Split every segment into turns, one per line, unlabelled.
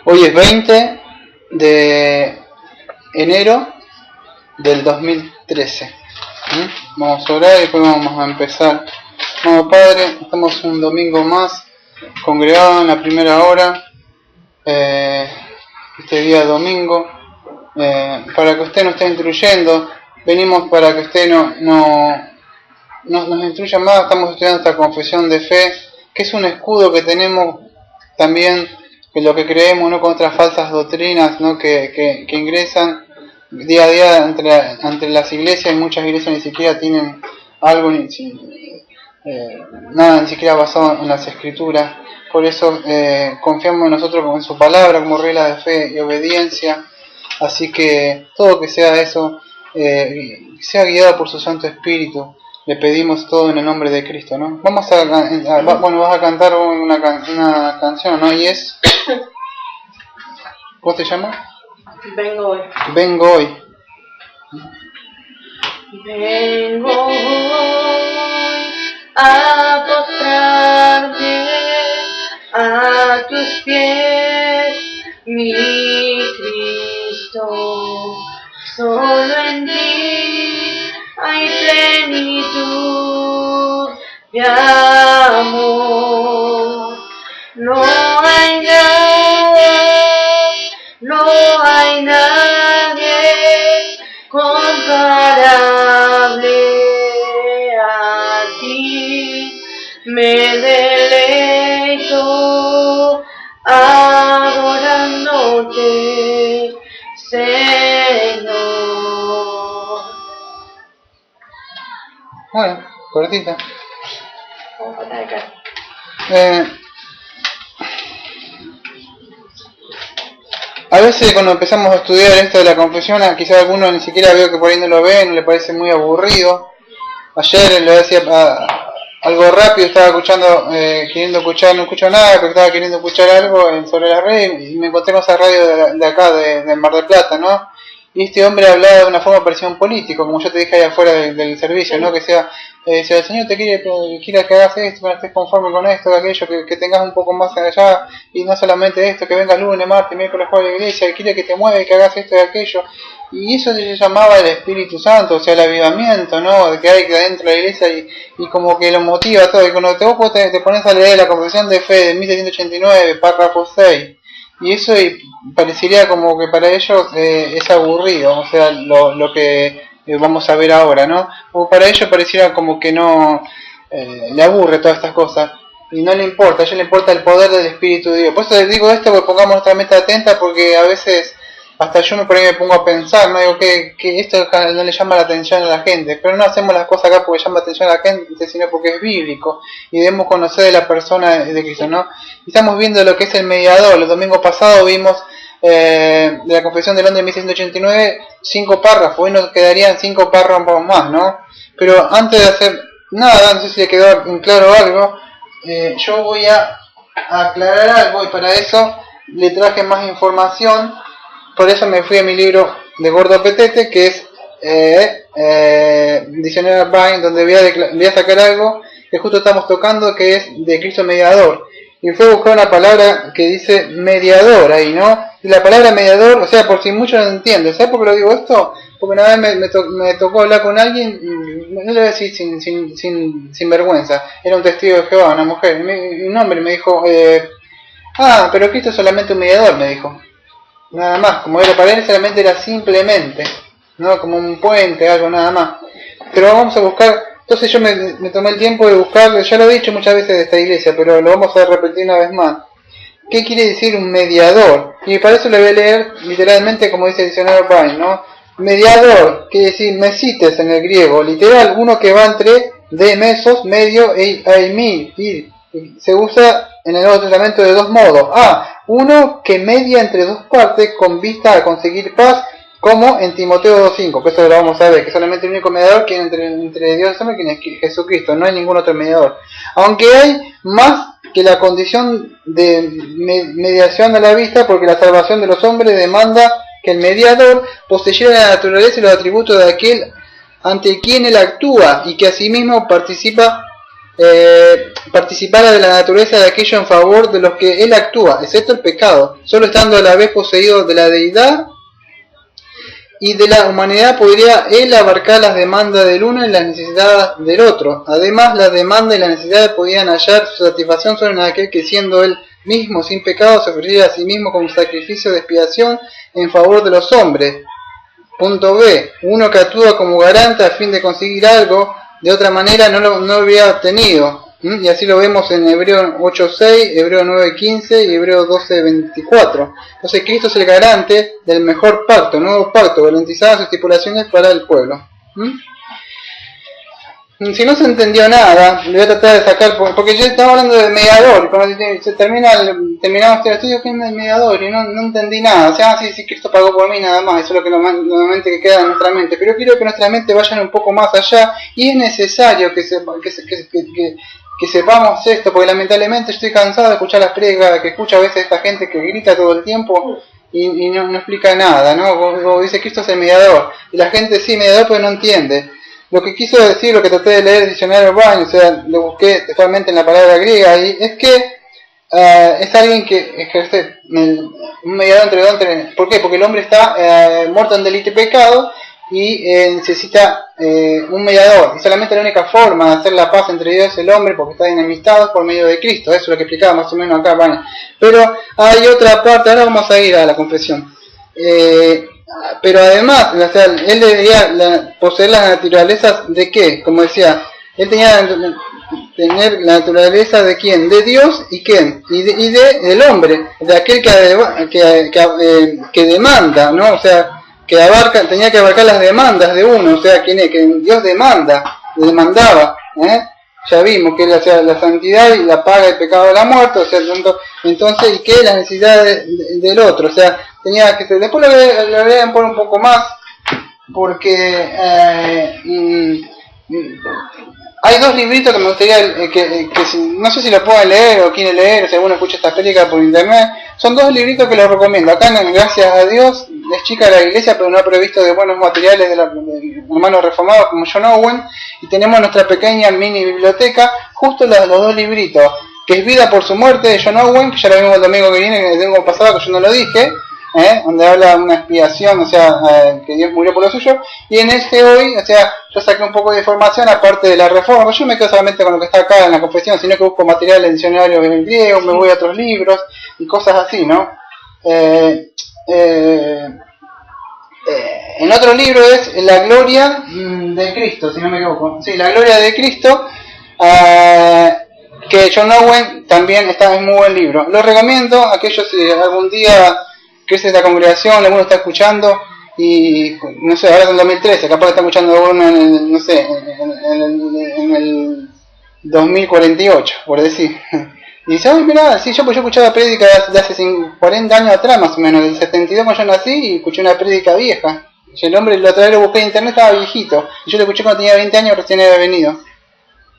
Hoy es 20 de enero del 2013. Vamos a orar y después vamos a empezar. Bueno, Padre, estamos un domingo más congregados en la primera hora, este día domingo, para que usted nos esté instruyendo. Venimos para que usted nos instruya más. Estamos estudiando esta confesión de fe, que es un escudo que tenemos también en lo que creemos, no contra falsas doctrinas, ¿no? que ingresan día a día entre las iglesias, y muchas iglesias ni siquiera tienen algo, nada ni siquiera basado en las escrituras. Por eso confiamos en nosotros en su palabra como regla de fe y obediencia. Así que todo que sea eso, sea guiado por su Santo Espíritu. Le pedimos todo en el nombre de Cristo, ¿no? Vamos bueno, vas a cantar una canción, ¿no? Y es... ¿Cómo se llama?
Vengo hoy.
Vengo hoy.
Vengo hoy a postrarme a tus pies, mi Cristo. Solo en ti hay plenitud de amor. No hay nadie comparable a ti. Me deleito adorándote, Señor.
Bueno, cortita.
Vamos a pasar acá.
A veces cuando empezamos a estudiar esto de la confesión, quizás algunos ni siquiera veo que por ahí no lo ven, le parece muy aburrido. Ayer le decía algo rápido, estaba escuchando, queriendo escuchar, no escucho nada, pero estaba queriendo escuchar algo sobre la red, y me encontré con esa radio de acá, de Mar del Plata, ¿no? Y este hombre hablaba de una forma parecida a un político, como yo te dije ahí afuera del servicio, ¿no? Que sea, si el Señor te quiere que hagas esto, que no estés conforme con esto, aquello, que tengas un poco más allá, y no solamente esto, que vengas lunes, martes, miércoles, jueves a la iglesia, que quiere que te mueva y que hagas esto y aquello. Y eso se llamaba el Espíritu Santo, o sea, el avivamiento, ¿no? Que hay dentro de la iglesia, y como que lo motiva todo. Y cuando vos te pones a leer la Confesión de Fe de 1789, párrafo 6, y eso parecería como que para ellos es aburrido, o sea, lo que vamos a ver ahora, ¿no? O para ellos pareciera como que no le aburre todas estas cosas, y no le importa, a ellos le importa el poder del Espíritu de Dios. Por eso les digo esto, porque pongamos nuestra mente atenta, porque a veces hasta yo por ahí me pongo a pensar, ¿no? Digo que esto no le llama la atención a la gente, pero no hacemos las cosas acá porque llama la atención a la gente, sino porque es bíblico y debemos conocer de la persona de Cristo, ¿no? Y estamos viendo lo que es el mediador. El domingo pasado vimos de la Confesión de Londres de 1689 5 párrafos, hoy nos quedarían 5 párrafos más, ¿no? Pero antes de hacer nada, no sé si le quedó claro algo, yo voy a aclarar algo, y para eso le traje más información. Por eso me fui a mi libro de Gordo Petete, que es Diccionario Bind, donde voy a sacar algo que justo estamos tocando, que es de Cristo mediador. Y fui a buscar una palabra que dice mediador ahí, ¿no? Y la palabra mediador, o sea, por si muchos no entienden. ¿Sabes por qué lo digo esto? Porque una vez me tocó hablar con alguien, no le voy a decir sin vergüenza, era un testigo de Jehová, una mujer, y un hombre me dijo, pero Cristo es solamente un mediador, me dijo. Nada más, como era para él solamente era simplemente, ¿no? Como un puente, algo nada más. Pero vamos a buscar, entonces yo me tomé el tiempo de buscar, ya lo he dicho muchas veces de esta iglesia, pero lo vamos a repetir una vez más. ¿Qué quiere decir un mediador? Y para eso le voy a leer literalmente como dice el diccionario Bind, ¿no? Mediador, quiere decir mesites en el griego, literal, uno que va entre de mesos, medio, e aimi, y se usa en el Nuevo Testamento de dos modos. Uno que media entre dos partes con vista a conseguir paz, como en Timoteo 2.5, que eso lo vamos a ver, que solamente el único mediador que entre Dios y hombre, quien es Jesucristo, no hay ningún otro mediador. Aunque hay más que la condición de mediación a la vista, porque la salvación de los hombres demanda que el mediador poseyera la naturaleza y los atributos de aquel ante quien él actúa, y que asimismo participa participara de la naturaleza de aquello en favor de los que él actúa, excepto el pecado. Solo estando a la vez poseído de la deidad y de la humanidad podría él abarcar las demandas del uno y las necesidades del otro. Además, las demandas y las necesidades podían hallar su satisfacción solo en aquel que, siendo él mismo sin pecado, se ofrecía a sí mismo como sacrificio de expiación en favor de los hombres. Punto B. Uno que actúa como garante a fin de conseguir algo, de otra manera no lo habría obtenido. Y así lo vemos en Hebreo 8.6, Hebreo 9.15 y Hebreo 12.24. Entonces Cristo es el garante del mejor pacto, nuevo pacto, garantizadas sus estipulaciones para el pueblo. Si no se entendió nada, le voy a tratar de sacar, porque yo estaba hablando de mediador, y cuando terminamos este estudio, ¿qué es el mediador? Y no entendí nada. O sea, sí, Cristo pagó por mí nada más, eso es lo que normalmente que queda en nuestra mente. Pero quiero que nuestra mente vaya un poco más allá, y es necesario que sepamos esto, porque lamentablemente estoy cansado de escuchar las prédicas que escucha a veces esta gente que grita todo el tiempo y no explica nada, ¿no? Como dice Cristo es el mediador, y la gente sí, mediador, pero no entiende. Lo que quiso decir, lo que traté de leer el diccionario Bain, o sea, lo busqué textualmente en la palabra griega, y es que es alguien que ejerce un mediador entre... ¿Por qué? Porque el hombre está muerto en delito y pecado, y necesita un mediador, y solamente la única forma de hacer la paz entre Dios y el hombre, porque está enemistado, por medio de Cristo. Eso es lo que explicaba más o menos acá Bain. Pero hay otra parte, ahora vamos a ir a la confesión. Pero además, o sea, él debía poseer las naturalezas de ¿qué? Como decía, él tenía tener la naturaleza de ¿quién? De Dios y ¿quién? Del hombre, de aquel que demanda, ¿no? O sea, tenía que abarcar las demandas de uno, o sea, ¿quién es? Que Dios demandaba, ya vimos que él hacía la santidad y la paga el pecado de la muerte, o sea, entonces, ¿y qué? Las necesidades del otro, o sea, tenía que ser. Después lo voy a poner un poco más, porque hay dos libritos que me gustaría que no sé si lo pueden leer o quieren leer, o si alguno escucha esta película por internet. Son dos libritos que les recomiendo. Acá, gracias a Dios, es chica la iglesia, pero no ha provisto de buenos materiales de hermanos reformados como John Owen, y tenemos nuestra pequeña mini biblioteca, justo los dos libritos, que es Vida por su muerte de John Owen, que ya lo vimos el domingo que viene, el domingo pasado, que yo no lo dije, donde habla de una expiación, o sea, que Dios murió por lo suyo, y en este hoy, o sea, yo saqué un poco de información aparte de la reforma, porque yo no me quedo solamente con lo que está acá en la confesión, sino que busco material en diccionario en griego, me voy a otros libros y cosas así, ¿no? En otro libro es La Gloria de Cristo, si no me equivoco, sí, La Gloria de Cristo, que John Owen también está en muy buen libro. Lo recomiendo a aquellos si algún día crece la congregación, alguno está escuchando y no sé, ahora es en 2013, capaz que está escuchando uno en el, no sé, en el 2048, por decir. Y dice, ay, mirá, sí, yo escuchaba prédicas de hace 40 años atrás, más o menos, del 72 cuando yo nací, y escuché una prédica vieja. Y el hombre lo otra vez lo busqué en internet, estaba viejito. Y yo lo escuché cuando tenía 20 años, recién había venido.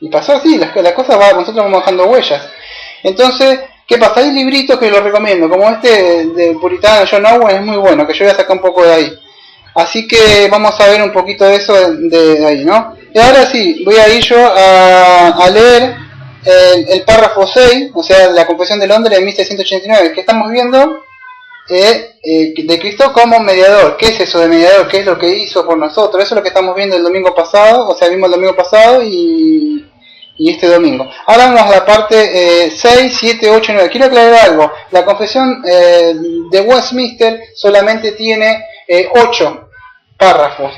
Y pasó así, las cosas nosotros vamos dejando huellas. Entonces, ¿qué pasa? Hay libritos que los recomiendo, como este del puritano John Owen, es muy bueno, que yo voy a sacar un poco de ahí. Así que vamos a ver un poquito de eso de ahí, ¿no? Y ahora sí, voy a ir yo a leer el párrafo 6, o sea, la Confesión de Londres de 1689, que estamos viendo de Cristo como mediador. ¿Qué es eso de mediador? ¿Qué es lo que hizo por nosotros? Eso es lo que estamos viendo el domingo pasado, o sea, vimos el domingo pasado y este domingo. Ahora vamos a la parte 6, 7, 8 y 9. Quiero aclarar algo. La confesión de Westminster solamente tiene 8 párrafos.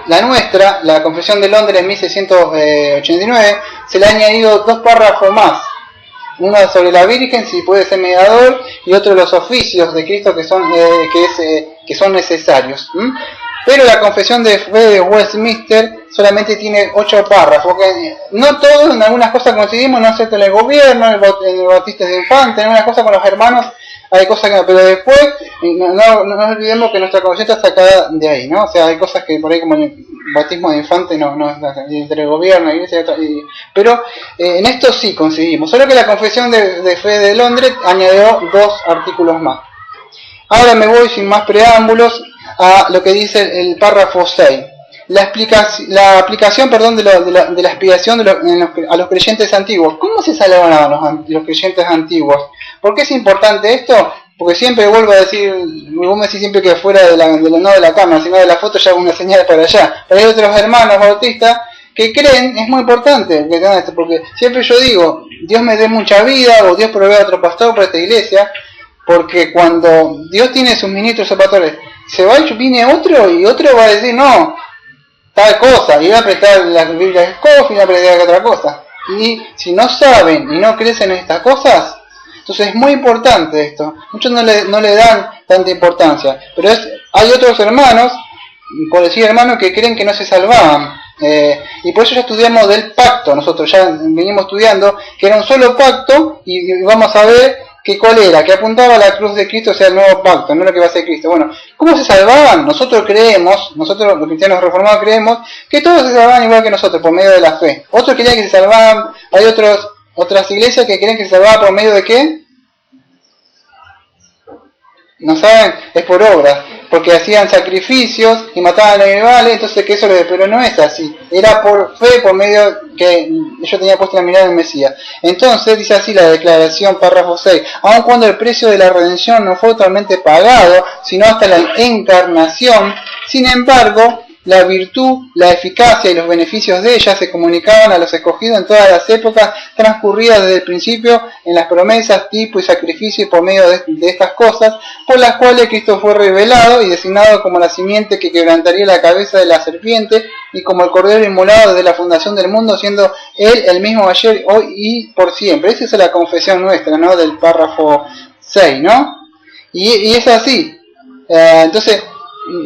La nuestra, la confesión de Londres en 1689, se le ha añadido 2 párrafos más. Uno sobre la Virgen, si puede ser mediador, y otro de los oficios de Cristo que son necesarios. Pero la confesión de fe de Westminster solamente tiene 8 párrafos, porque no todos, en algunas cosas coincidimos, no sé, en el gobierno, en el bautismo de infantes, en algunas cosas con los hermanos, hay cosas que no, pero después no nos olvidemos que nuestra confesión está sacada de ahí, ¿no? O sea, hay cosas que por ahí como el bautismo de infante no entre el gobierno y iglesia, pero en esto sí coincidimos, solo que la confesión de fe de Londres añadió 2 artículos más. Ahora me voy sin más preámbulos a lo que dice el párrafo 6. la aplicación perdón, de la expiación a los creyentes antiguos. ¿Cómo se salvaban los creyentes antiguos? ¿Por qué es importante esto? Porque siempre vuelvo a decir, vos me decís siempre que fuera no de la cámara, sino de la foto ya hago una señal para allá. Pero hay otros hermanos bautistas que creen, es muy importante que tengan esto, porque siempre yo digo, Dios me dé mucha vida, o Dios provee a otro pastor para esta iglesia, porque cuando Dios tiene sus ministros o pastores, se va y viene otro, y otro va a decir, no, tal cosa, y va a prestar la Biblia de Scoff y va a prestar otra cosa. Y si no saben y no crecen en estas cosas, entonces es muy importante esto. Muchos no le dan tanta importancia, pero hay otros hermanos, por decir hermanos, que creen que no se salvaban. Y por eso ya estudiamos del pacto, nosotros ya venimos estudiando que era un solo pacto, y vamos a ver que cuál era, que apuntaba a la cruz de Cristo, o sea, el nuevo pacto, no lo que va a ser Cristo. Bueno, ¿cómo se salvaban? Nosotros los cristianos reformados creemos que todos se salvaban igual que nosotros, por medio de la fe. Otros creían que se salvaban, hay otras iglesias que creen que se salvaban por medio de ¿qué? ¿No saben? Es por obras, porque hacían sacrificios y mataban animales, entonces que pero no es así, era por fe, por medio que yo tenía puesta la mirada en el Mesías. Entonces dice así la declaración, párrafo 6, aun cuando el precio de la redención no fue totalmente pagado, sino hasta la encarnación, sin embargo, la virtud, la eficacia y los beneficios de ella se comunicaban a los escogidos en todas las épocas transcurridas desde el principio en las promesas, tipo y sacrificio y por medio de estas cosas, por las cuales Cristo fue revelado y designado como la simiente que quebrantaría la cabeza de la serpiente y como el cordero inmolado desde la fundación del mundo, siendo Él el mismo ayer, hoy y por siempre. Esa es la confesión nuestra, ¿no? Del párrafo 6, ¿no? Y es así. Entonces,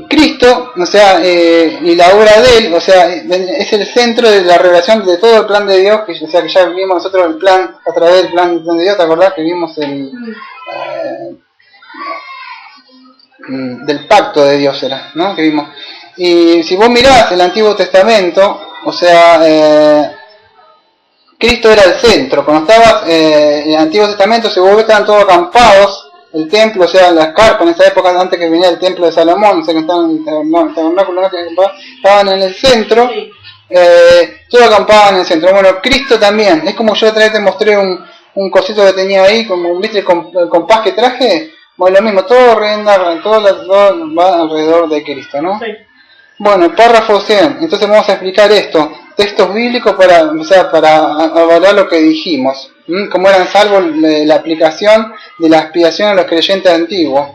Cristo, o sea, y la obra de Él, o sea, es el centro de la revelación de todo el plan de Dios, o sea, que ya vimos nosotros el plan, a través del plan de Dios, ¿te acordás que vimos del pacto de Dios era, ¿no? Que vimos. Y si vos mirás el Antiguo Testamento, o sea, Cristo era el centro. Cuando estaba en el Antiguo Testamento, si vos ves, estaban todos acampados, el templo, o sea, las carpas, en esa época antes que venía el templo de Salomón, o sea, que estaban en el tabernáculo, estaban en el centro, todos acampaban en el centro. Bueno, Cristo también, es como yo otra vez te mostré un cosito que tenía ahí, como viste el compás que traje, bueno, lo mismo, todo va alrededor de Cristo, ¿no? Sí. Bueno, párrafo 100, entonces vamos a explicar esto, textos bíblicos para avalar lo que dijimos, cómo eran salvos la aplicación de la expiación a los creyentes antiguos,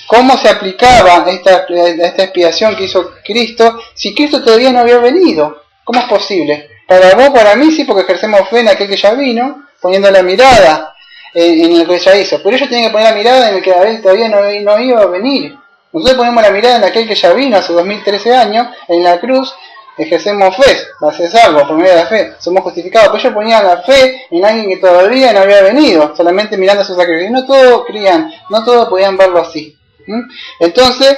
cómo se aplicaba esta expiación que hizo Cristo si Cristo todavía no había venido, ¿cómo es posible? Para vos, para mí sí, porque ejercemos fe en aquel que ya vino, poniendo la mirada en el que ya hizo, pero ellos tienen que poner la mirada en el que él todavía no iba a venir. Nosotros ponemos la mirada en aquel que ya vino hace 2013 años, en la cruz, ejercemos fe, va a ser salvo por medio de la fe, somos justificados. Pero ellos ponían la fe en alguien que todavía no había venido, solamente mirando sus sacrificios. No todos creían, no todos podían verlo así. Entonces,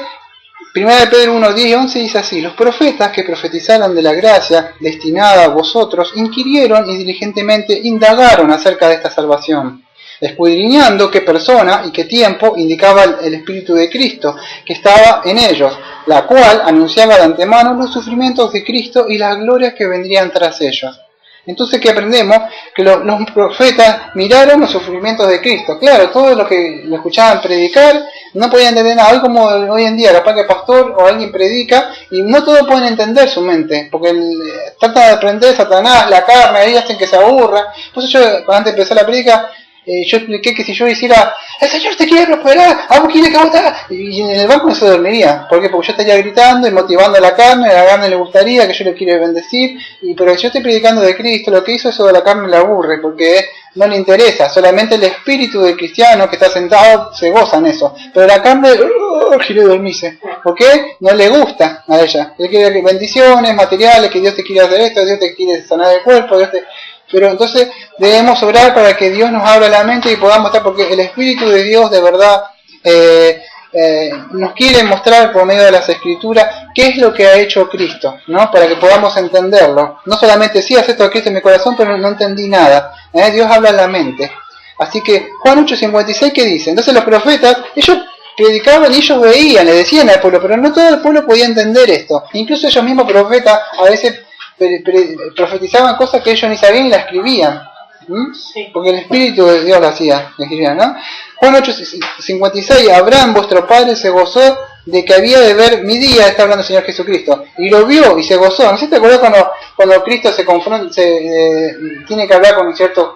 1 Pedro 1, 10 y 11 dice así: los profetas que profetizaron de la gracia destinada a vosotros inquirieron y diligentemente indagaron acerca de esta salvación, escudriñando qué persona y qué tiempo indicaba el Espíritu de Cristo que estaba en ellos, la cual anunciaba de antemano los sufrimientos de Cristo y las glorias que vendrían tras ellos. Entonces, ¿qué aprendemos? Que los profetas miraron los sufrimientos de Cristo. Claro, todos los que lo escuchaban predicar no podían entender nada. Hoy como hoy en día, capaz que el pastor o alguien predica y no todos pueden entender su mente, porque trata de aprender Satanás, la carne, ahí hacen que se aburra. Por eso yo, antes de empezar la predica, yo expliqué que si yo hiciera, el Señor te quiere prosperar, vos quieres que vos te hagas, y en el banco no se dormiría. ¿Por qué? Porque yo estaría gritando y motivando a la carne le gustaría que yo le quiera bendecir, pero si yo estoy predicando de Cristo, lo que hizo eso de la carne le aburre, porque no le interesa, solamente el espíritu del cristiano que está sentado se goza en eso, pero la carne quiere dormirse, ¿por qué? No le gusta a ella, él quiere bendiciones materiales, que Dios te quiere hacer esto, Dios te quiere sanar el cuerpo, pero entonces debemos orar para que Dios nos abra la mente y podamos estar, porque el Espíritu de Dios de verdad nos quiere mostrar por medio de las Escrituras qué es lo que ha hecho Cristo, ¿no? Para que podamos entenderlo. No solamente sí, acepto a Cristo en mi corazón, pero no entendí nada. Dios habla en la mente. Así que Juan 8:56, ¿qué dice? Entonces los profetas, ellos predicaban y ellos veían, le decían al pueblo, pero no todo el pueblo podía entender esto. Incluso ellos mismos profetas a veces profetizaban cosas que ellos ni sabían y las escribían.
Sí.
Porque el Espíritu de Dios lo hacía, le escribían, ¿no? Juan 8:56, Abraham, vuestro padre, se gozó de que había de ver mi día, está hablando el Señor Jesucristo, y lo vio y se gozó. ¿No sé si te acuerdas cuando Cristo se confronta, tiene que hablar con ciertos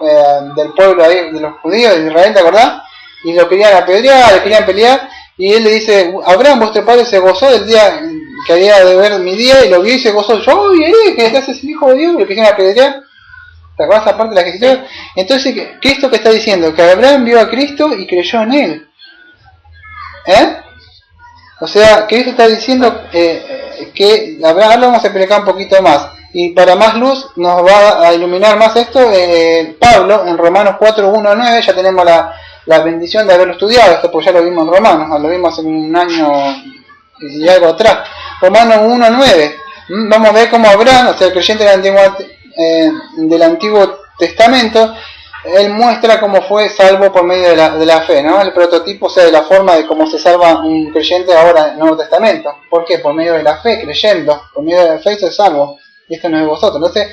del pueblo ahí, de los judíos de Israel, ¿te acordás? Y lo querían apedrear, le querían pelear, y él le dice, Abraham, vuestro padre, se gozó del día que había de ver mi día, y lo vio y se gozó. Yo, que estás el hijo de Dios, y lo querían apedrear. ¿Te acuerdas esa parte de la escritura? Entonces, Cristo que está diciendo que Abraham vio a Cristo y creyó en él. O sea, Cristo está diciendo que Abraham, lo vamos a explicar un poquito más. Y para más luz nos va a iluminar más esto Pablo en Romanos 4:1-9. Ya tenemos la bendición de haberlo estudiado, esto pues ya lo vimos en Romanos, lo vimos hace un año y algo atrás. Romanos 1:9. Vamos a ver cómo Abraham, o sea, el creyente del Antiguo Testamento, él muestra cómo fue salvo por medio de la fe, ¿no? El prototipo, o sea, de la forma de cómo se salva un creyente ahora en el Nuevo Testamento. ¿Por qué? Por medio de la fe, creyendo. Por medio de la fe se salvo. Y esto no es de vosotros. Entonces,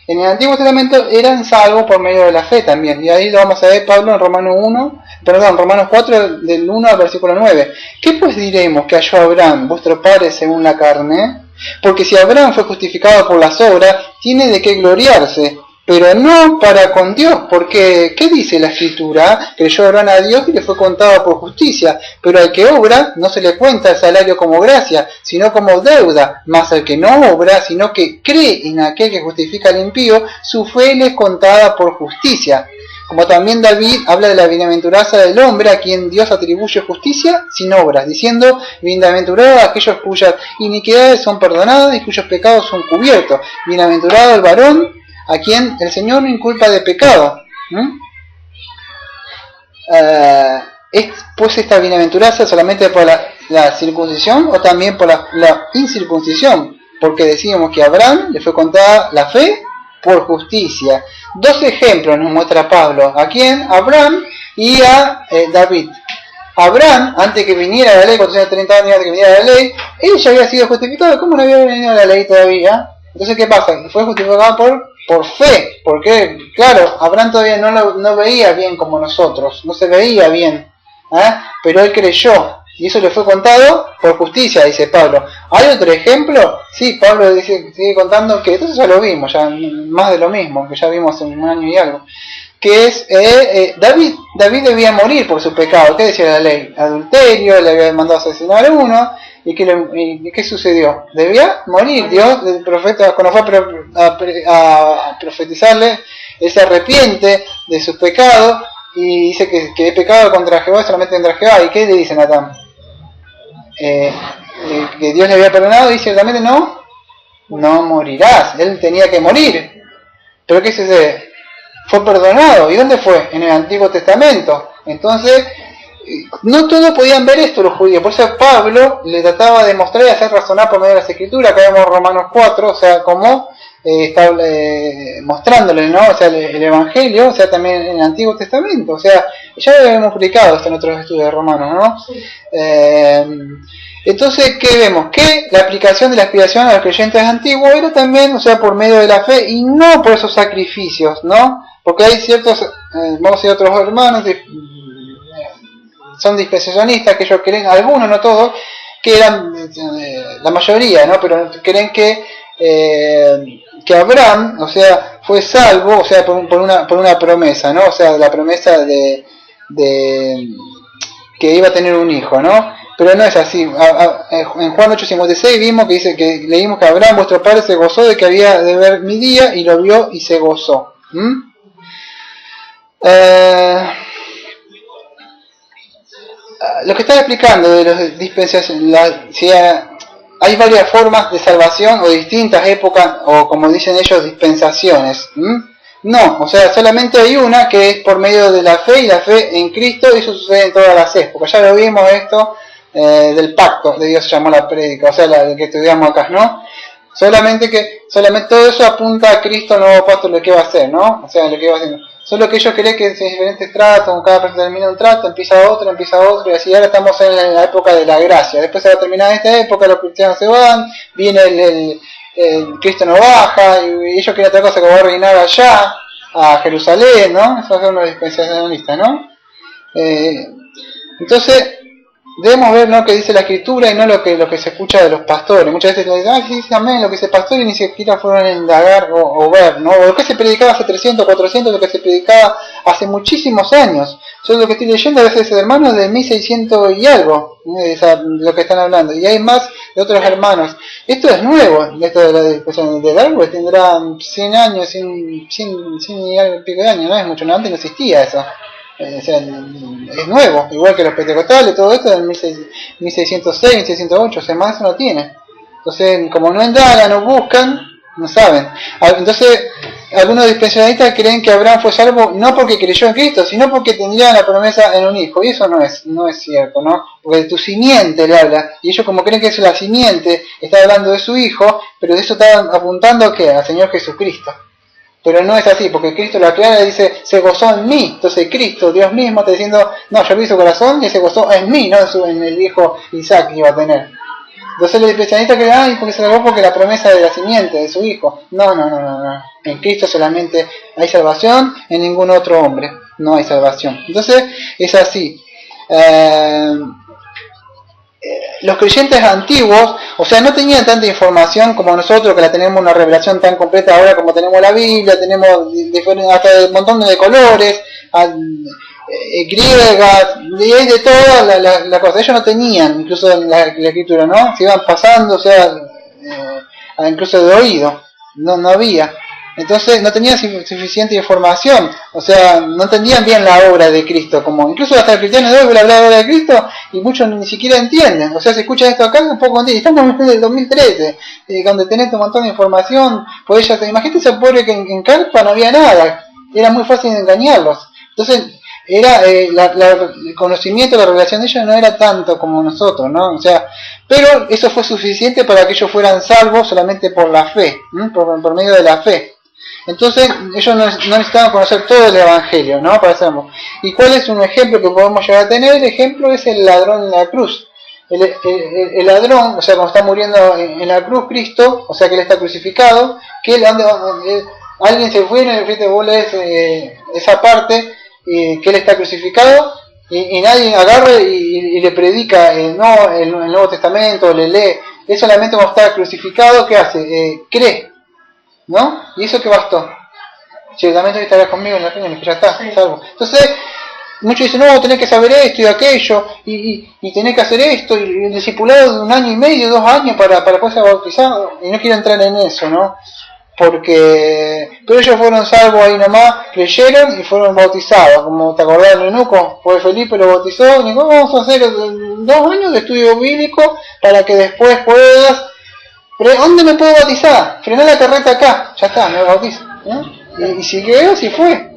en el Antiguo Testamento eran salvos por medio de la fe también. Y ahí lo vamos a ver Pablo en Romanos 4, del 1 al versículo 9. ¿Qué pues diremos que halló Abraham, vuestro padre según la carne? Porque si Abraham fue justificado por las obras, tiene de qué gloriarse, pero no para con Dios, porque ¿qué dice la Escritura? Creyó Abraham a Dios y le fue contado por justicia, pero al que obra no se le cuenta el salario como gracia, sino como deuda, mas al que no obra, sino que cree en aquel que justifica al impío, su fe le es contada por justicia. Como también David habla de la bienaventuranza del hombre a quien Dios atribuye justicia sin obras, diciendo, bienaventurado aquellos cuyas iniquidades son perdonadas y cuyos pecados son cubiertos. Bienaventurado el varón a quien el Señor no inculpa de pecado. ¿Es pues esta bienaventuranza solamente por la circuncisión o también por la incircuncisión? Porque decíamos que a Abraham le fue contada la fe por justicia. Dos ejemplos nos muestra Pablo. ¿A quién? A Abraham y a David. Abraham, antes que viniera la ley, cuando tenía 30 años antes que viniera la ley, él ya había sido justificado. ¿Cómo no había venido la ley todavía? Entonces, ¿qué pasa? Fue justificado por fe. Porque, claro, Abraham todavía no veía bien como nosotros. No se veía bien. Pero él creyó. Y eso le fue contado por justicia, dice Pablo. ¿Hay otro ejemplo? Sí, Pablo sigue contando que, entonces ya lo vimos, ya más de lo mismo, que ya vimos en un año y algo. Que es, David debía morir por su pecado. ¿Qué decía la ley? Adulterio, le había mandado asesinar a uno. ¿Y qué sucedió? Debía morir. Dios, el profeta, cuando fue a profetizarle, él se arrepiente de sus pecados y dice que he pecado contra Jehová, solamente contra Jehová. ¿Y qué le dice Natán? Que Dios le había perdonado, y ciertamente no morirás. Él tenía que morir. Pero ¿qué sucede? Fue perdonado. ¿Y dónde fue? En el Antiguo Testamento. Entonces, no todos podían ver esto los judíos. Por eso Pablo le trataba de mostrar y hacer razonar por medio de las Escrituras. Acá vemos Romanos 4, o sea, como está mostrándole, ¿no? O sea, el Evangelio, o sea, también en el Antiguo Testamento. O sea, ya lo hemos explicado esto en otros estudios de Romanos, ¿no? Sí. Entonces, ¿qué vemos? Que la aplicación de la expiación a los creyentes antiguos era también, o sea, por medio de la fe y no por esos sacrificios, ¿no? Porque hay ciertos, vamos a decir, otros hermanos, son dispensacionistas, que ellos creen, algunos, no todos, que eran, la mayoría, ¿no? Pero creen que Abraham, o sea, fue salvo, o sea, por una promesa, ¿no? O sea, la promesa de que iba a tener un hijo, ¿no? Pero no es así. En Juan 8:56 vimos que dice que leímos que Abraham, vuestro padre, se gozó de que había de ver mi día y lo vio y se gozó. Lo que estaba explicando de los dispensaciones, hay varias formas de salvación o distintas épocas, o como dicen ellos, dispensaciones. No, o sea, solamente hay una que es por medio de la fe y la fe en Cristo, y eso sucede en todas las épocas. Ya lo vimos esto del pacto de Dios, se llamó la prédica, o sea, la que estudiamos acá, ¿no? Solamente todo eso apunta a Cristo, nuevo pacto, lo que va a hacer, ¿no? O sea, lo que va a hacer. Solo que ellos creen que es diferentes tratos, con cada persona termina un trato, empieza otro, y así. Ahora estamos en la época de la gracia. Después se va a terminar esta época, los cristianos se van, viene el Cristo no baja, y ellos quieren otra cosa, que va a reinar allá, a Jerusalén, ¿no? Esos son los dispensacionalistas, ¿no? Entonces, debemos ver, ¿no?, que dice la Escritura y no lo que se escucha de los pastores. Muchas veces le dicen, sí, amén, lo que dice el pastor, y ni siquiera fueron a indagar o ver, ¿no? O lo que se predicaba hace 300, 400, lo que se predicaba hace muchísimos años. Yo lo que estoy leyendo a veces, hermanos, de 1600 y algo, lo que están hablando. Y hay más de otros hermanos. Esto es nuevo, esto de la discusión del árbol, tendrá 100 años, 100 y algo pico de años, no es mucho, no, antes no existía eso. O sea, es nuevo, igual que los pentecostales, todo esto del 1606, 1608, o sea, más no tiene. Entonces, como no indagan, no buscan, no saben. Entonces, algunos dispensacionalistas creen que Abraham fue salvo no porque creyó en Cristo, sino porque tendría la promesa en un hijo. Y eso no es cierto, ¿no? Porque de tu simiente le habla, y ellos como creen que es la simiente, está hablando de su hijo, pero de eso está apuntando, ¿qué? Al Señor Jesucristo. Pero no es así, porque Cristo lo aclara y dice, se gozó en mí. Entonces Cristo, Dios mismo, está diciendo, no, yo vi su corazón y se gozó en mí, no en el hijo Isaac que iba a tener. Entonces los especialistas creen, ay, porque se salvó porque la promesa de la simiente, de su hijo. No. En Cristo solamente hay salvación, en ningún otro hombre no hay salvación. Entonces es así. Los creyentes antiguos, o sea, no tenían tanta información como nosotros, que la tenemos una revelación tan completa ahora como tenemos la Biblia, tenemos hasta un montón de colores, griegas, y hay de todas las cosas. Ellos no tenían, incluso en la escritura, ¿no? Se iban pasando, o sea, incluso de oído, no había. Entonces no tenían suficiente información, o sea, no entendían bien la obra de Cristo, como incluso hasta los cristianos de hoy hablan de la obra de Cristo y muchos ni siquiera entienden. O sea, se escucha esto acá un poco entienden. Estamos en el 2013, donde tenés un montón de información, pues imagínate ese pobre que en Carpa no había nada, era muy fácil de engañarlos. Entonces era el conocimiento, la revelación de ellos no era tanto como nosotros, ¿no? O sea, pero eso fue suficiente para que ellos fueran salvos solamente por la fe, por medio de la fe. Entonces ellos no necesitaban conocer todo el evangelio, ¿no? Para hacerlo. ¿Y cuál es un ejemplo que podemos llegar a tener? El ejemplo es el ladrón en la cruz. El ladrón, o sea, cuando está muriendo en la cruz Cristo, o sea que él está crucificado, que alguien se fue en el frente, vos lees esa parte, que él está crucificado, y nadie agarra y le predica el Nuevo Testamento, le lee. Él solamente cuando está crucificado, ¿qué hace? Cree, ¿no? Y eso que bastó. Ciertamente estarás conmigo en la reina, que ya está, salvo. Entonces, muchos dicen, no, tenés que saber esto y aquello, y tenés que hacer esto, y el discipulado de 1 año y medio, 2 años para poder ser bautizado, y no quiero entrar en eso, ¿no? Pero ellos fueron salvos ahí nomás, creyeron y fueron bautizados, como te acordás del eunuco, pues Felipe lo bautizó, y dijo, vamos a hacer 2 años de estudio bíblico para que después puedas. ¿Pero dónde me puedo bautizar? Frená la carreta acá, ya está, me bautizo. Y siguió, así fue.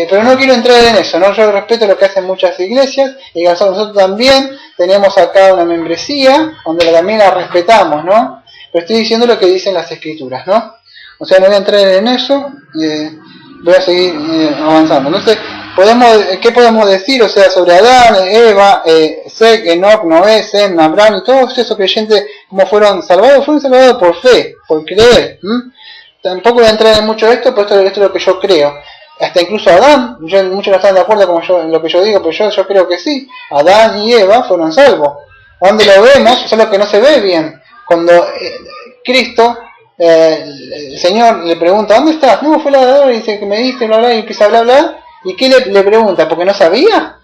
Pero no quiero entrar en eso, ¿no? Yo respeto lo que hacen muchas iglesias, y nosotros también tenemos acá una membresía, donde también la respetamos, ¿no? Pero estoy diciendo lo que dicen las escrituras, ¿no? O sea, no voy a entrar en eso, voy a seguir avanzando. Entonces, ¿qué podemos decir? O sea, sobre Adán, Eva, Seth, Enoch, Noé, Sem, Abraham y todos esos creyentes, ¿cómo fueron salvados? Fueron salvados por fe, por creer. Tampoco voy a entrar en mucho de esto, pero esto es lo que yo creo. Hasta incluso Adán, muchos no están de acuerdo en lo que yo digo, pero yo creo que sí. Adán y Eva fueron salvos. ¿Dónde lo vemos? Eso es lo que no se ve bien. Cuando Cristo, el Señor le pregunta, ¿dónde estás? No, fue la adoradora y dice que me diste, bla, bla, y empieza a hablar. ¿Y qué le pregunta? ¿Porque no sabía?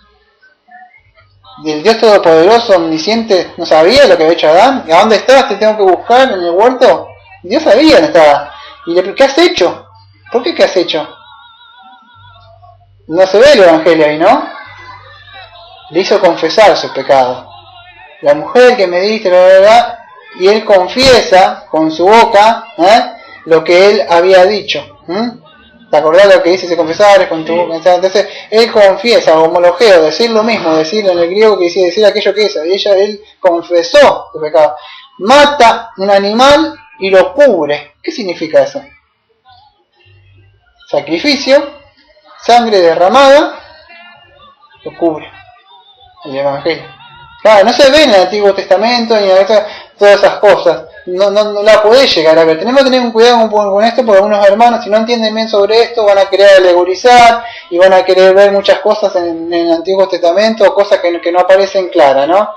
El Dios Todopoderoso, omnisciente, no sabía lo que había hecho Adán. ¿A dónde estás? ¿Te tengo que buscar en el huerto? Dios sabía dónde estaba. Y le pregunta, ¿qué has hecho? ¿Por qué has hecho? No se ve el evangelio ahí, ¿no? Le hizo confesar su pecado. La mujer que me diste, la verdad, y él confiesa con su boca lo que él había dicho. ¿Te acordás lo que dice? Se confesar con tu boca. Entonces, él confiesa, homologeo, decir lo mismo, decir en el griego que dice decir aquello que hizo. Y él confesó su pecado. Mata un animal y lo cubre. ¿Qué significa eso? sacrificio, sangre derramada, lo cubre el Evangelio. Claro, no se ve en el Antiguo Testamento ni todas esas cosas. No la podés llegar a ver. Tenemos que tener un cuidado con esto, porque algunos hermanos, si no entienden bien sobre esto, van a querer alegorizar y van a querer ver muchas cosas en el Antiguo Testamento, cosas que no aparecen claras, ¿no?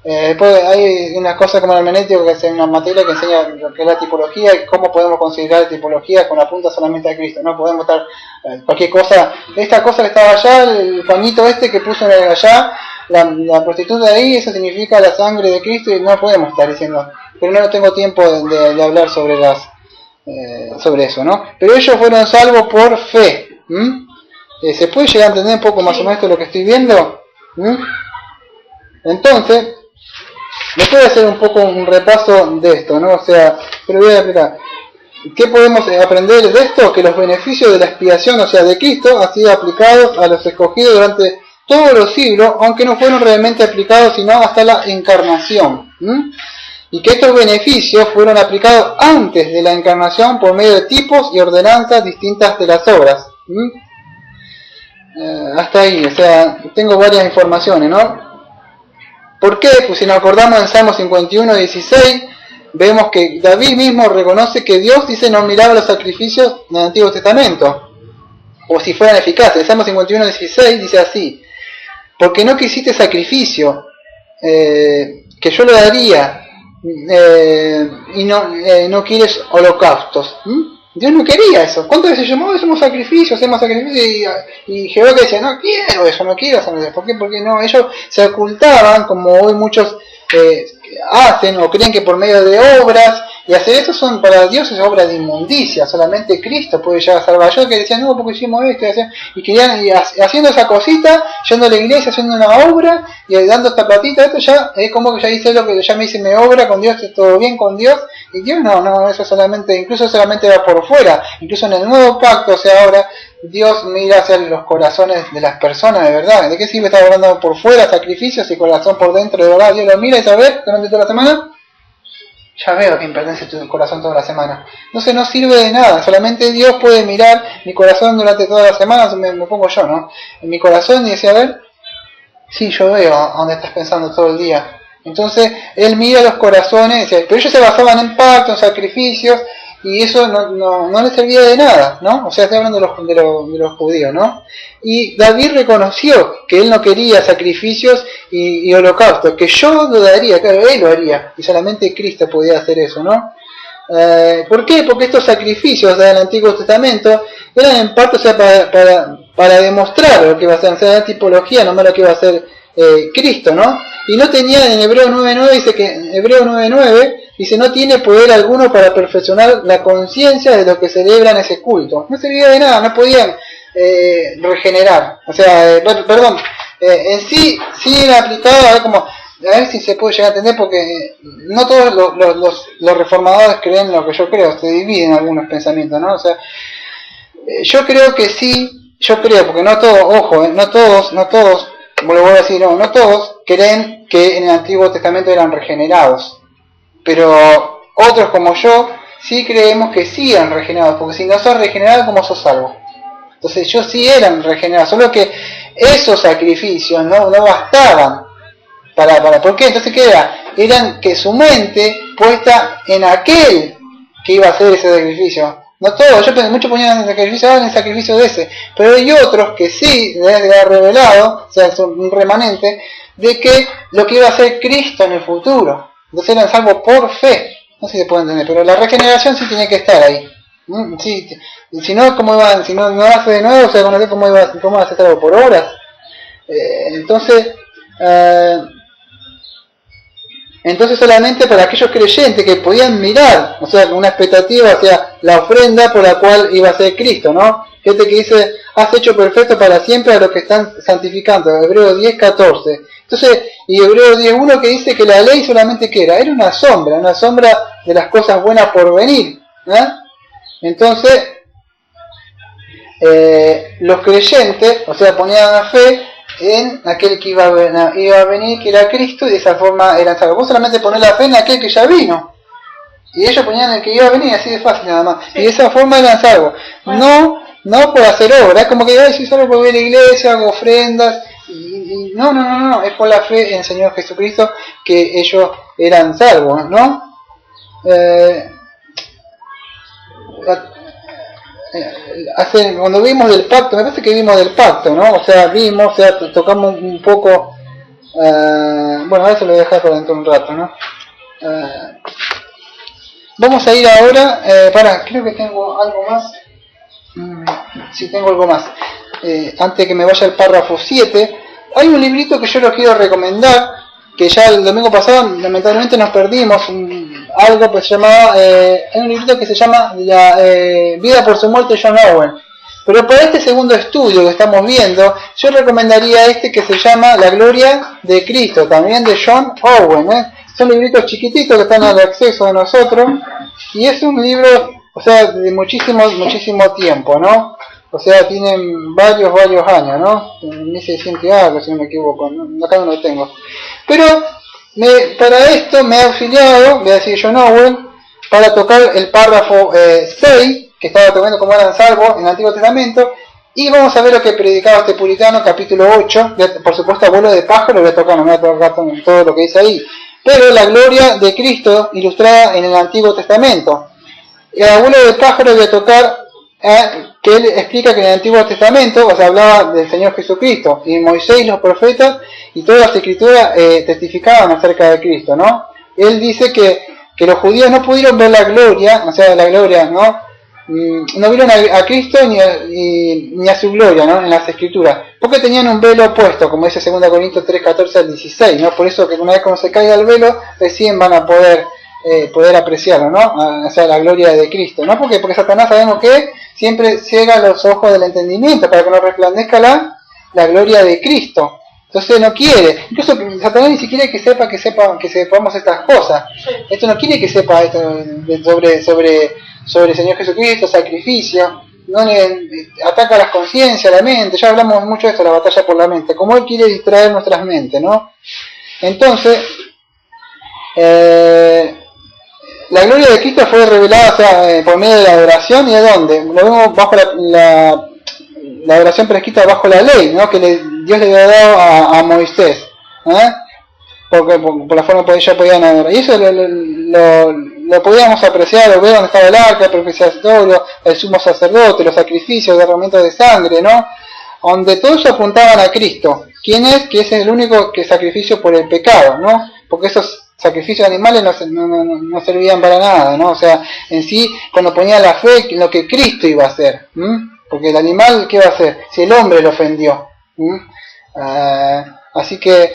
Después hay unas cosas como el hermenéutico, que es una materia que enseña lo que es la tipología y cómo podemos considerar tipología con apunta solamente a Cristo. No podemos estar cualquier cosa. Esta cosa que estaba allá, el pañito este que puso allá, la prostituta de ahí, eso significa la sangre de Cristo, y no podemos estar diciendo. Pero no tengo tiempo de hablar sobre sobre eso, ¿no? Pero ellos fueron salvos por fe. ¿Se puede llegar a entender un poco más o menos lo que estoy viendo? Entonces, después de hacer un poco un repaso de esto, ¿no? O sea, pero voy a explicar. ¿Qué podemos aprender de esto? Que los beneficios de la expiación, o sea, de Cristo, han sido aplicados a los escogidos durante todos los siglos, aunque no fueron realmente aplicados sino hasta la encarnación. Y que estos beneficios fueron aplicados antes de la encarnación por medio de tipos y ordenanzas distintas de las obras. Hasta ahí, o sea, tengo varias informaciones, ¿no? ¿Por qué? Pues si nos acordamos en Salmo 51:16, vemos que David mismo reconoce que Dios, dice, no miraba los sacrificios del Antiguo Testamento, o si fueran eficaces. En Salmo 51:16 dice así: porque no quisiste sacrificio, que yo lo daría, y no quieres holocaustos. Dios no quería eso. ¿Cuántas veces llamó? Hacemos sacrificios, y Jehová que decía, no quiero eso, no quiero eso. ¿Por qué? Porque no, ellos se ocultaban, como hoy muchos hacen o creen que por medio de obras, y hacer esto son para Dios es obra de inmundicia, solamente Cristo puede llegar a salvar. Yo que decían, no, porque hicimos esto, y querían, y haciendo esa cosita, yendo a la iglesia, haciendo una obra, y dando esta platita, esto ya es como que ya hice lo que ya me hice mi obra con Dios, todo bien con Dios, y Dios no, eso solamente, incluso solamente va por fuera, incluso en el nuevo pacto, o sea, ahora Dios mira hacia los corazones de las personas de verdad. ¿De qué sirve estar hablando por fuera sacrificios y corazón por dentro de verdad? Dios lo mira y sabe durante toda la semana. Ya veo a quién pertenece tu corazón toda la semana. Entonces no sirve de nada. Solamente Dios puede mirar mi corazón durante toda la semana. Me pongo yo, ¿no? En mi corazón y decir, a ver, sí, yo veo a dónde estás pensando todo el día. Entonces Él mira los corazones, pero ellos se basaban en pactos, en sacrificios, y eso no les servía de nada, ¿no? O sea, estoy hablando de los judíos, ¿no? Y David reconoció que él no quería sacrificios y holocaustos, que yo lo daría, claro, él lo haría, y solamente Cristo podía hacer eso, ¿no? ¿Por qué? Porque estos sacrificios del Antiguo Testamento eran en parte, o sea, para demostrar lo que iba a hacer, o sea, la tipología, nomás lo que iba a hacer Cristo, ¿no? Y no tenía, en Hebreo 9:9 dice que, Hebreo 9:9 dice, no tiene poder alguno para perfeccionar la conciencia de los que celebran ese culto. No servía de nada, no podían regenerar. O sea, en sí era aplicado, a ver si se puede llegar a entender, porque no todos los reformadores creen lo que yo creo, se dividen algunos pensamientos, ¿no? O sea, yo creo que sí, porque no todos, ojo, no todos, como lo voy a decir, no todos creen que en el Antiguo Testamento eran regenerados. Pero otros como yo sí creemos que sí eran regenerados, porque si no sos regenerado, ¿cómo sos salvo? Entonces ellos sí eran regenerados, solo que esos sacrificios no bastaban para ¿por qué? Entonces ¿qué era? Eran que su mente puesta en aquel que iba a hacer ese sacrificio. No todos, muchos ponían el sacrificio de ese, pero hay otros que sí les ha revelado, o sea, son un remanente, de que lo que iba a hacer Cristo en el futuro. Entonces eran salvos por fe. No sé si se puede entender, pero la regeneración sí tiene que estar ahí. Sí, si no, ¿cómo iban? Si no hace de nuevo, o sea, ¿cómo va a ser salvo por horas? Entonces solamente para aquellos creyentes que podían mirar, o sea, con una expectativa hacia la ofrenda por la cual iba a ser Cristo, ¿no? Gente que dice, has hecho perfecto para siempre a los que están santificando, Hebreo 10:14. Entonces, y Hebreo 10:1 que dice que la ley solamente ¿qué era? Era una sombra de las cosas buenas por venir, ¿eh? Entonces, los creyentes, o sea, ponían la fe en aquel que iba a venir, que era Cristo, y de esa forma eran salvos. Vos solamente ponés la fe en aquel que ya vino, y ellos ponían el que iba a venir, así de fácil nada más, y de esa forma eran salvos. No no por hacer obra, es como que ay, si solo por ir a la iglesia, hago ofrendas, y no, es por la fe en el Señor Jesucristo que ellos eran salvos, ¿no? Cuando vimos del pacto, me parece que vimos del pacto, ¿no? O sea, tocamos un poco, bueno, a eso lo voy a dejar para dentro de un rato, ¿no? Vamos a ir ahora, creo que tengo algo más. Sí, tengo algo más. Antes de que me vaya al párrafo 7, hay un librito que yo lo quiero recomendar, que ya el domingo pasado lamentablemente nos perdimos algo que se llamaba, hay un librito que se llama La vida por su muerte de John Owen. Pero para este segundo estudio que estamos viendo, yo recomendaría este que se llama La gloria de Cristo, también de John Owen. Son libritos chiquititos que están al acceso de nosotros, y es un libro, o sea, de muchísimo tiempo, ¿no? O sea, tienen varios años, ¿no? 1600 y algo, si no me equivoco, ¿no? Acá no lo tengo. Pero para esto me ha auxiliado, voy a decir John Owen, para tocar el párrafo 6, que estaba tocando como eran salvos en el Antiguo Testamento, y vamos a ver lo que predicaba este puritano, capítulo 8, por supuesto abuelo de pájaro, voy a tocar, no me voy a tocar todo lo que dice ahí, pero la gloria de Cristo ilustrada en el Antiguo Testamento. El abuelo de pájaro voy a tocar, que él explica que en el Antiguo Testamento, o sea, hablaba del Señor Jesucristo, y Moisés, los profetas y todas las escrituras testificaban acerca de Cristo, ¿no? Él dice que los judíos no pudieron ver la gloria, o sea, la gloria, ¿no? No vieron a Cristo ni a su gloria, ¿no? En las escrituras, porque tenían un velo puesto, como dice 2 Corintios 3, 14 al 16, ¿no? Por eso que una vez cuando se caiga el velo, recién van a poder apreciarlo, ¿no? O sea, la gloria de Cristo, ¿no? Porque Satanás sabemos que siempre ciega los ojos del entendimiento para que no resplandezca la gloria de Cristo. Entonces no quiere, incluso Satanás ni siquiera que sepamos estas cosas. Esto no quiere que sepa esto sobre el Señor Jesucristo, sacrificio, no ataca las conciencias, la mente, ya hablamos mucho de esto, la batalla por la mente, como Él quiere distraer nuestras mentes, ¿no? Entonces, la gloria de Cristo fue revelada, o sea, por medio de la adoración, ¿y de dónde? Lo vemos bajo la adoración prescrita bajo la ley, ¿no? Que Dios le había dado a Moisés, porque por la forma que ellos podían adorar. Y eso lo podíamos apreciar o ver donde estaba el arca, el propiciatorio, el sumo sacerdote, los sacrificios, el derramamiento de sangre, ¿no? Donde todos apuntaban a Cristo. ¿Quién es? Que es el único que sacrificio por el pecado, ¿no? Porque esos sacrificios animales no servían para nada, ¿no? O sea, en sí, cuando ponía la fe en lo que Cristo iba a hacer, porque el animal, ¿qué va a hacer? Si el hombre lo ofendió. Así que,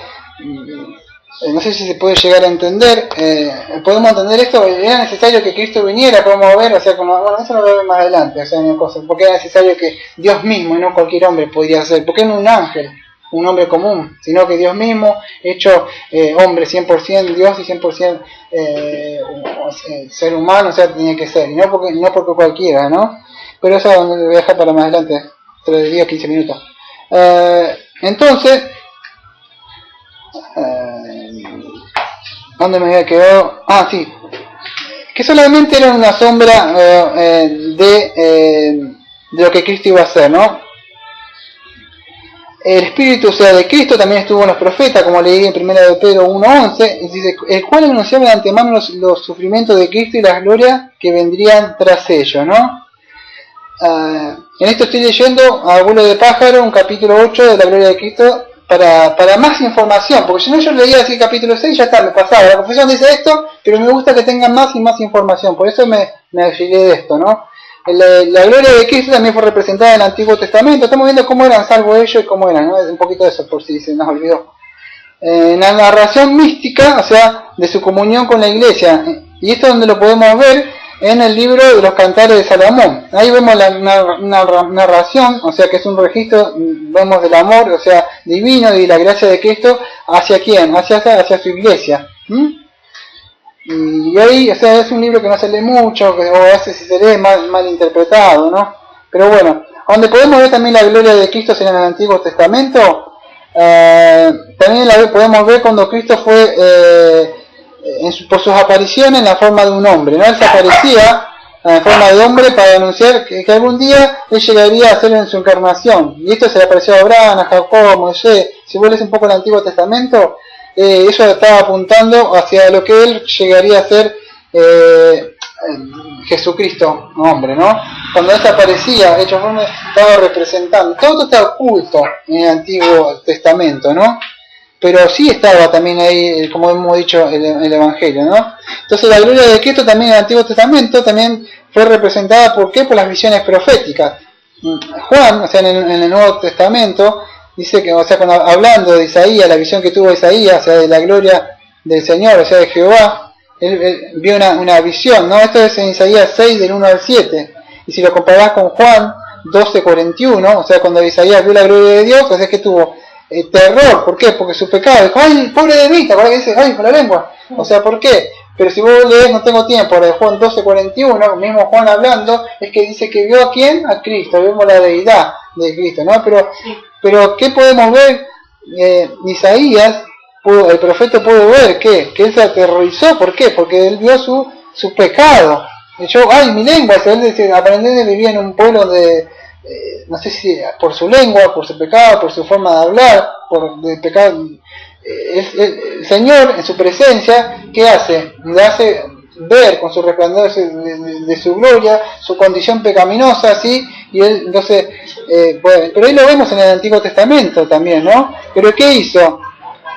no sé si se puede llegar a entender, podemos entender esto, era necesario que Cristo viniera, podemos ver, o sea, bueno, eso lo voy a ver más adelante, o sea, una cosa, porque era necesario que Dios mismo, y no cualquier hombre podría hacer, porque no un ángel, un hombre común, sino que Dios mismo, hecho hombre 100% Dios y 100% ser humano, o sea, tenía que ser, y no porque cualquiera, ¿no? Pero eso lo voy a dejar para más adelante, 10 o 15 minutos. Entonces, ¿dónde me había quedado? Ah, sí, que solamente era una sombra de lo que Cristo iba a hacer, ¿no? El Espíritu, o sea, de Cristo también estuvo en los profetas, como leí en 1 de Pedro 1:11, dice, el cual anunciaba de antemano los sufrimientos de Cristo y las glorias que vendrían tras ellos, ¿no? En esto estoy leyendo a Abuelo de Pájaro, un capítulo 8 de la gloria de Cristo, para más información, porque si no yo leía así el capítulo 6 ya está, me pasaba, la confesión dice esto, pero me gusta que tengan más y más información, por eso me auxilié de esto, ¿no? La gloria de Cristo también fue representada en el Antiguo Testamento. Estamos viendo cómo eran salvos ellos y cómo eran, ¿no? Un poquito de eso por si se nos olvidó. En la narración mística, o sea, de su comunión con la iglesia. Y esto es donde lo podemos ver en el libro de los Cantares de Salomón. Ahí vemos la narración, o sea, que es un registro, vemos del amor, o sea, divino y la gracia de Cristo. ¿Hacia quién? Hacia su iglesia. Y ahí, o sea, es un libro que no se lee mucho, o a veces si se lee mal interpretado, ¿no? Pero bueno, donde podemos ver también la gloria de Cristo en el Antiguo Testamento, también podemos ver cuando Cristo fue, por sus apariciones en la forma de un hombre, ¿no? Él se aparecía en forma de hombre para anunciar que algún día él llegaría a hacer en su encarnación. Y esto se le apareció a Abraham, a Jacob, a Moisés. Si vos lees un poco el Antiguo Testamento, eso estaba apuntando hacia lo que él llegaría a ser Jesucristo, hombre, ¿no? Cuando él aparecía, hecho forma, estaba representando. Todo está oculto en el Antiguo Testamento, ¿no? Pero sí estaba también ahí, como hemos dicho, el Evangelio, ¿no? Entonces la gloria de Cristo también en el Antiguo Testamento también fue representada, ¿por qué? Por las visiones proféticas. Juan, o sea, en el Nuevo Testamento, dice que, o sea, cuando, hablando de Isaías, la visión que tuvo Isaías, o sea, de la gloria del Señor, o sea, de Jehová, él vio una visión, ¿no? Esto es en Isaías 6, del 1 al 7. Y si lo comparás con Juan 12:41, o sea, cuando Isaías vio la gloria de Dios, o sea, que tuvo terror. ¿Por qué? Porque su pecado, dijo, ay, pobre de mí, ¿te acuerdas que dice, ay, con la lengua? O sea, ¿por qué? Pero si vos lees, no tengo tiempo, de Juan 12:41, mismo Juan hablando, es que dice que vio a quién, a Cristo, vemos la deidad de Cristo, ¿no? Pero ¿qué podemos ver? Isaías, el profeta pudo ver que él se aterrorizó. ¿Por qué? Porque él vio su pecado. Yo, ay, mi lengua, él dice, aparentemente vivía en un pueblo de no sé si por su lengua, por su pecado, por su forma de hablar, por el pecado. El Señor en su presencia, ¿qué hace? Le hace ver con su resplandor de su gloria, su condición pecaminosa, ¿sí? Y él, entonces, bueno, pero ahí lo vemos en el Antiguo Testamento también, ¿no? Pero ¿qué hizo?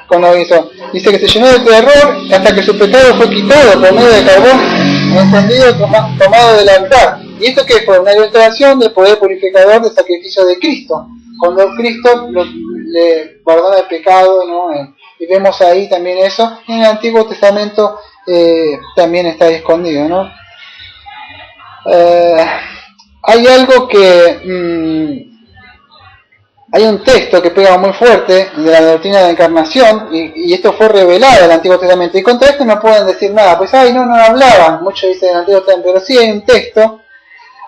Cuando hizo, dice que se llenó de terror hasta que su pecado fue quitado por medio de carbón encendido tomado del altar. Y esto que fue una ilustración del poder purificador del sacrificio de Cristo, cuando Cristo le perdona el pecado, ¿no? Y vemos ahí también eso. En el Antiguo Testamento también está ahí escondido, ¿no? Hay algo que hay un texto que pega muy fuerte de la doctrina de la encarnación, y esto fue revelado en el Antiguo Testamento, y contra esto no pueden decir nada, pues no hablaban, muchos dicen en el Antiguo Testamento, pero sí hay un texto,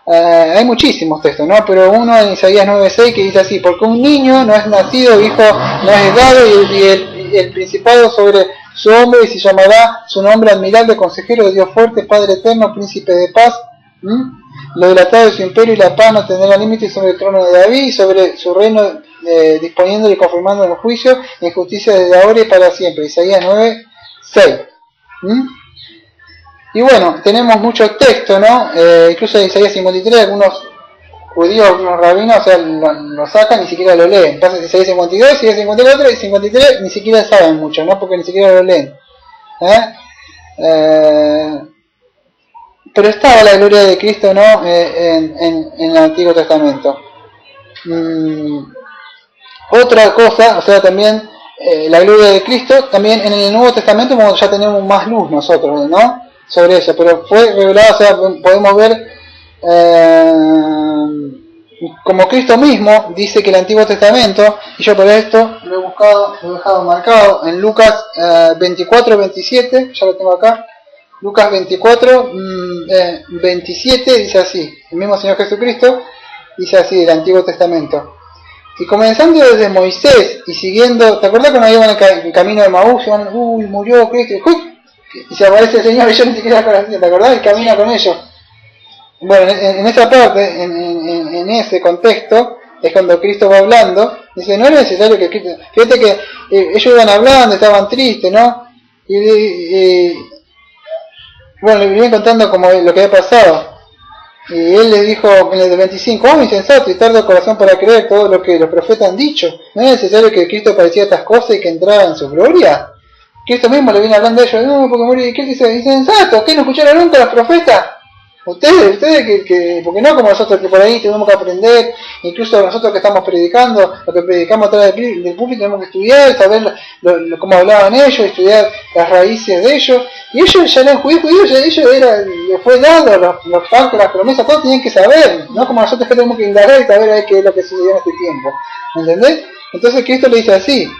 hay muchísimos textos, ¿no? Pero uno en Isaías 9:6 que dice así, porque un niño no es nacido, hijo no es dado, y el principado sobre su hombre, y se llamará su nombre admirable, consejero de Dios fuerte, Padre eterno, príncipe de paz. Lo dilatado de su imperio y la paz no tendrá límites sobre el trono de David y sobre su reino, disponiendo y confirmando en juicio y en justicia desde ahora y para siempre. Isaías 9:6. Y bueno, tenemos muchos textos, ¿no? Incluso en Isaías 53, algunos judíos, algunos rabinos, o sea, lo sacan y ni siquiera lo leen. Entonces Isaías 52, Isaías 54 y 53 ni siquiera saben mucho, ¿no? Porque ni siquiera lo leen. Pero estaba la gloria de Cristo, ¿no? En el Antiguo Testamento. Otra cosa, o sea, también la gloria de Cristo, también en el Nuevo Testamento ya tenemos más luz nosotros, ¿no? Sobre eso, pero fue revelado, o sea, podemos ver como Cristo mismo dice que el Antiguo Testamento, y yo por esto lo he buscado, lo he dejado marcado en Lucas 24:27, ya lo tengo acá. Lucas 24, 27 dice así, el mismo Señor Jesucristo dice así del Antiguo Testamento. Y comenzando desde Moisés y siguiendo, ¿te acuerdas cuando iban en el camino de Maús? Uy, murió Cristo, y se aparece el Señor y yo ni siquiera conocía, ¿te acordás? Y camina con ellos. Bueno, en esa parte, en ese contexto, es cuando Cristo va hablando, dice, no era necesario que Cristo, fíjate que ellos iban hablando, estaban tristes, ¿no? Bueno, le vienen contando como lo que había pasado. Y él les dijo en el 25, insensato y tardo corazón para creer todo lo que los profetas han dicho. ¿No es necesario que Cristo padeciera estas cosas y que entrara en su gloria? Cristo mismo le viene hablando a ellos, no, porque murió. Y Cristo dice, insensato, ¿qué no escucharon nunca los profetas? Ustedes que, porque no como nosotros que por ahí tenemos que aprender, incluso nosotros que estamos predicando, lo que predicamos atrás del público, tenemos que estudiar, saber cómo hablaban ellos, estudiar las raíces de ellos, y ellos ya eran judíos, ellos les fue dado, los pactos, las promesas, todos tenían que saber, no como nosotros que tenemos que indagar y saber a ver qué es lo que sucedió en este tiempo, ¿entendés? Entonces Cristo le dice así,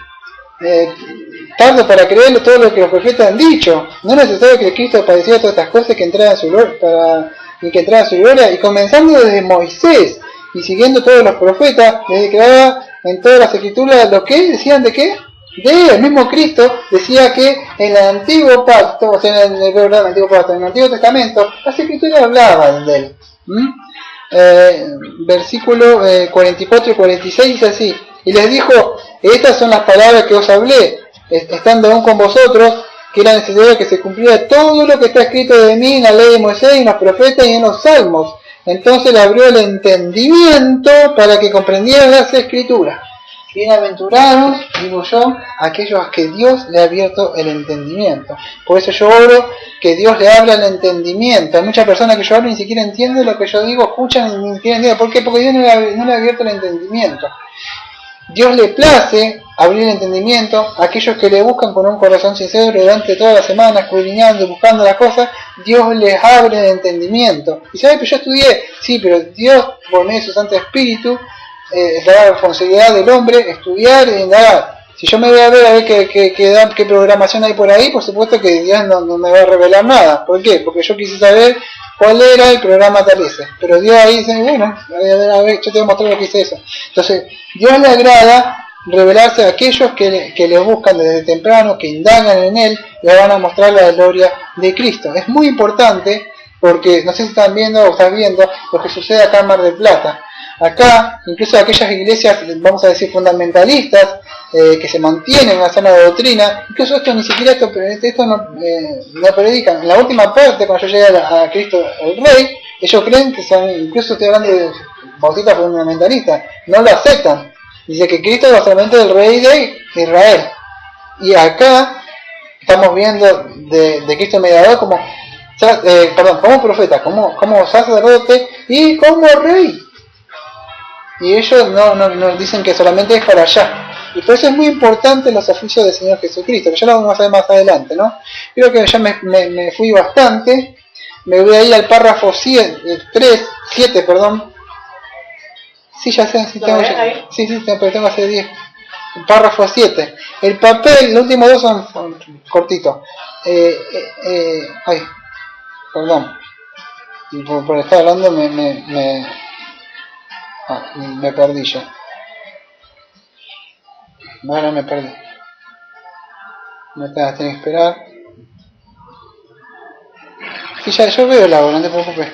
tardo para creerlo todo lo que los profetas han dicho, no es necesario que Cristo padeciera todas estas cosas que entraran en su gloria, y comenzando desde Moisés y siguiendo todos los profetas, les declaraba en todas las escrituras lo que decían de qué, El mismo Cristo decía que en el antiguo pacto, o sea, en el Antiguo Testamento, las escrituras hablaban de él. Versículo 44 y 46 dice así: y les dijo, estas son las palabras que os hablé, estando aún con vosotros, que era necesario que se cumpliera todo lo que está escrito de mí en la ley de Moisés, y en los profetas y en los salmos. Entonces le abrió el entendimiento para que comprendieran las escrituras. Bienaventurados, digo yo, aquellos a que Dios le ha abierto el entendimiento. Por eso yo oro que Dios le abra el entendimiento. Hay muchas personas que yo hablo y ni siquiera entienden lo que yo digo, escuchan y ni siquiera entienden. ¿Por qué? Porque Dios no le ha abierto el entendimiento. Dios le place abrir el entendimiento a aquellos que le buscan con un corazón sincero durante toda la semana, escudriñando, buscando las cosas. Dios les abre el entendimiento. Y sabe, pero yo estudié. Sí, pero Dios, por medio de su Santo Espíritu, es la responsabilidad del hombre estudiar e indagar. Si yo me voy a ver qué programación hay por ahí, por supuesto que Dios no me va a revelar nada. ¿Por qué? Porque yo quise saber cuál era el programa tal ese. Pero Dios ahí dice, bueno, a ver, yo te voy a mostrar lo que hice eso. Entonces, Dios le agrada revelarse a aquellos que le buscan desde temprano, que indagan en Él, le van a mostrar la gloria de Cristo. Es muy importante porque, no sé si están viendo o estás viendo lo que sucede acá en Mar del Plata. Acá, incluso aquellas iglesias, vamos a decir, fundamentalistas, que se mantienen en la sana doctrina, incluso esto ni siquiera esto no predican. En la última parte, cuando yo llegué a Cristo el Rey, ellos creen que son, incluso estoy hablando de bautistas fundamentalistas, no lo aceptan. Dice que Cristo es solamente el Rey de Israel. Y acá estamos viendo de Cristo mediador como profeta, como sacerdote y como rey. Y ellos no dicen que solamente es para allá. Y por eso es muy importante los oficios del Señor Jesucristo, que ya lo vamos a ver más adelante, ¿no? Creo que ya me fui bastante. Me voy a ir al párrafo 7. Sí, ya sé, sí, tengo pero tengo que hacer 10. El párrafo 7. El papel, los últimos dos son cortitos. Perdón. Y por estar hablando me perdí yo. Ahora me perdí. No te vas a tener que esperar. Sí, ya yo veo el agua, no te preocupes.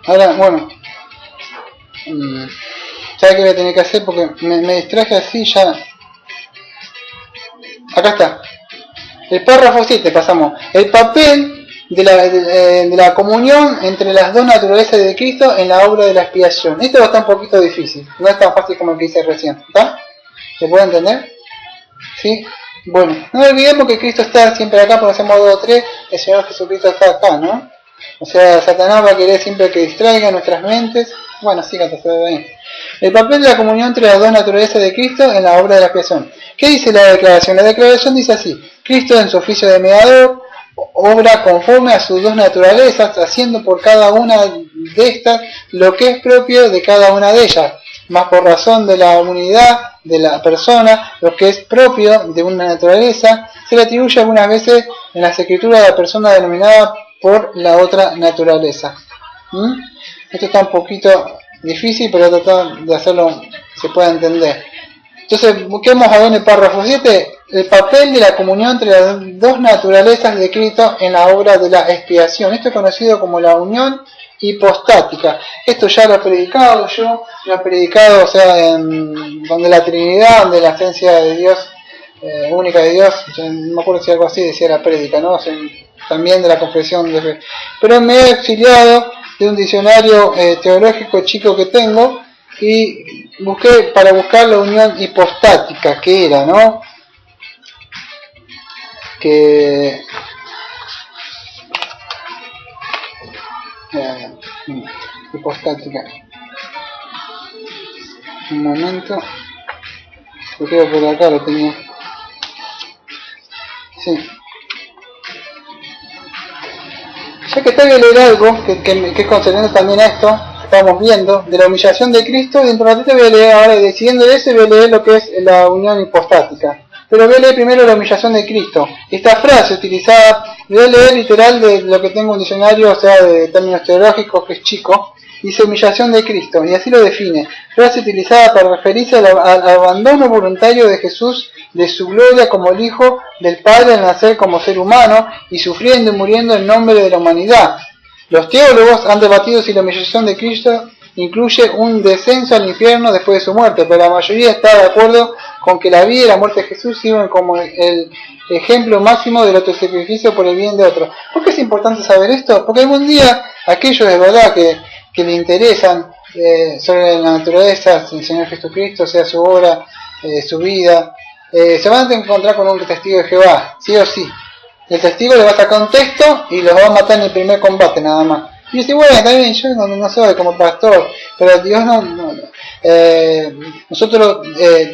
Ahora, bueno. ¿Sabes qué voy a tener que hacer? Porque me distraje así ya. Acá está. El párrafo 7 pasamos. El papel de la comunión entre las dos naturalezas de Cristo en la obra de la expiación. Esto está un poquito difícil, no es tan fácil como el que hice recién, ¿está? ¿Se puede entender? ¿Sí? Bueno, no olvidemos que Cristo está siempre acá, porque hacemos 2 o 3, el Señor Jesucristo está acá, ¿no? O sea, Satanás va a querer siempre que distraiga nuestras mentes. Bueno, sí, que te ve bien. El papel de la comunión entre las dos naturalezas de Cristo en la obra de la expiación. ¿Qué dice la declaración? La declaración dice así: Cristo en su oficio de mediador obra conforme a sus dos naturalezas, haciendo por cada una de estas lo que es propio de cada una de ellas, más por razón de la unidad de la persona, lo que es propio de una naturaleza, se le atribuye algunas veces en las escrituras a la persona denominada por la otra naturaleza. Esto está un poquito difícil, pero tratar de hacerlo se pueda entender. Entonces, busquemos a ver en el párrafo 7 el papel de la comunión entre las dos naturalezas de Cristo en la obra de la expiación. Esto es conocido como la unión hipostática. Esto ya lo he predicado yo, o sea, en donde la Trinidad, donde la esencia de Dios, única de Dios, no me acuerdo si algo así decía la prédica, ¿no? O sea, también de la confesión de fe. Pero me he exiliado de un diccionario teológico chico que tengo y busqué para buscar la unión hipostática, que era, ¿no? Que hipostática. Un momento, yo creo que por acá lo tenía. Sí. Ya que está, voy a leer algo que es concerniente también a esto que estamos viendo, de la humillación de Cristo, y dentro de un ratito voy a leer ahora, decidiendo de eso, voy a leer lo que es la unión hipostática. Pero voy a leer primero la humillación de Cristo. Esta frase utilizada, voy a leer literal de lo que tengo en un diccionario, o sea, de términos teológicos, que es chico, dice humillación de Cristo, y así lo define, frase utilizada para referirse al abandono voluntario de Jesús de su gloria como el Hijo del Padre al nacer como ser humano y sufriendo y muriendo en nombre de la humanidad. Los teólogos han debatido si la humillación de Cristo incluye un descenso al infierno después de su muerte, pero la mayoría está de acuerdo con que la vida y la muerte de Jesús sirven como el ejemplo máximo del autosacrificio por el bien de otros. ¿Por qué es importante saber esto? Porque algún día aquellos de verdad que le interesan sobre la naturaleza del Señor Jesucristo, sea su obra, su vida, se van a encontrar con un testigo de Jehová, sí o sí. El testigo le va a sacar un texto y los va a matar en el primer combate nada más. Y dice, bueno, está bien, yo no soy como pastor, pero Dios nosotros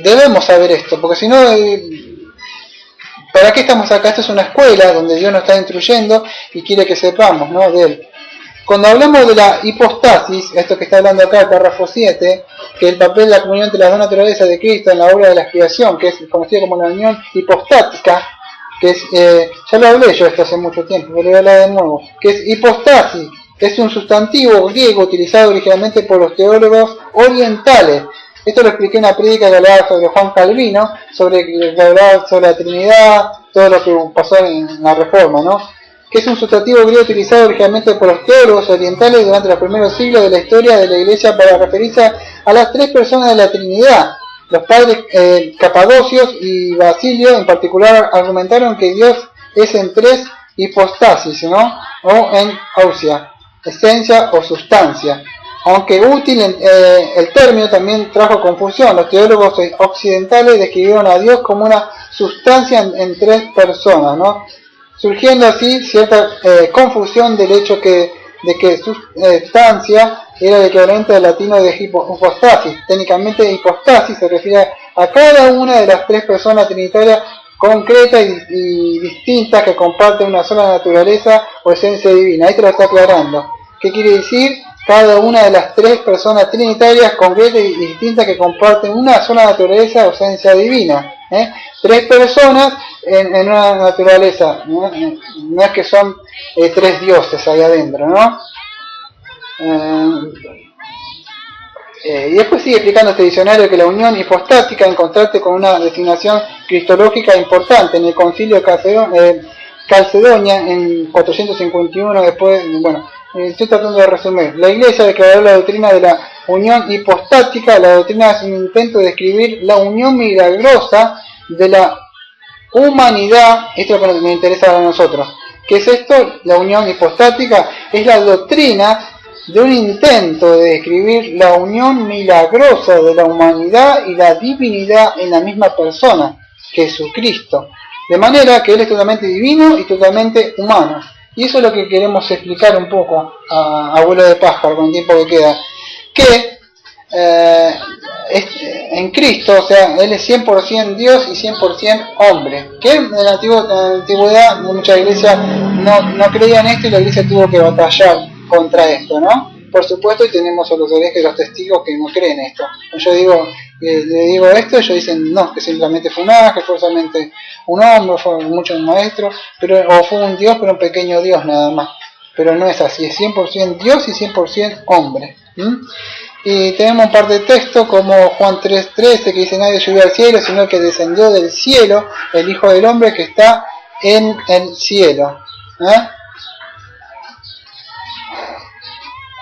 debemos saber esto, porque si no, ¿para qué estamos acá? Esto es una escuela donde Dios nos está instruyendo y quiere que sepamos, ¿no?, de Él. Cuando hablamos de la hipostasis, esto que está hablando acá el párrafo 7, que el papel de la comunión entre las dos naturalezas de Cristo en la obra de la expiación, que es conocida como la unión hipostática, que es, ya lo hablé yo esto hace mucho tiempo, pero voy a hablar de nuevo, que es hipostasis, es un sustantivo griego utilizado originalmente por los teólogos orientales. Esto lo expliqué en una prédica que hablaba sobre Juan Calvino, sobre la Trinidad, todo lo que pasó en la Reforma, ¿no? Que es un sustantivo griego utilizado originalmente por los teólogos orientales durante los primeros siglos de la historia de la Iglesia para referirse a las tres personas de la Trinidad. Los padres Capadocios y Basilio en particular argumentaron que Dios es en tres hipostasis, ¿no?, o en ousia, esencia o sustancia. Aunque útil, el término también trajo confusión. Los teólogos occidentales describieron a Dios como una sustancia en tres personas, ¿no?, surgiendo así cierta confusión del hecho de que sustancia era el equivalente al latino de hipostasis. Técnicamente, hipostasis se refiere a cada una de las tres personas trinitarias concretas y distintas que comparten una sola naturaleza o esencia divina. Ahí te lo está aclarando. ¿Qué quiere decir? Cada una de las tres personas trinitarias concretas y distintas que comparten una sola naturaleza o esencia divina. Tres personas en una naturaleza, ¿no? No es que son tres dioses ahí adentro, ¿no? Y después sigue explicando este diccionario que la unión hipostática, en contraste con una designación cristológica importante en el concilio de Calcedonia en 451 después, bueno, estoy tratando de resumir. La Iglesia declaró la doctrina de la unión hipostática. La doctrina es un intento de describir la unión milagrosa de la humanidad. Esto es lo que nos interesa a nosotros. ¿Qué es esto? La unión hipostática es la doctrina de un intento de describir la unión milagrosa de la humanidad y la divinidad en la misma persona, Jesucristo. De manera que Él es totalmente divino y totalmente humano. Y eso es lo que queremos explicar un poco a vuelo de pájaro con el tiempo que queda. Que en Cristo, o sea, Él es 100% Dios y 100% hombre. Que en la antigüedad muchas iglesias no creían esto y la iglesia tuvo que batallar contra esto, ¿no? Por supuesto, y tenemos a los herejes, los testigos que no creen esto. Yo digo, le digo esto, ellos dicen no, que simplemente fue un ángel, fue solamente un hombre, fue muchos maestros, o fue un Dios, pero un pequeño Dios nada más. Pero no es así, es 100% Dios y 100% hombre. Y tenemos un par de textos como Juan 3:13 que dice: nadie subió al cielo, sino el que descendió del cielo, el Hijo del Hombre que está en el cielo.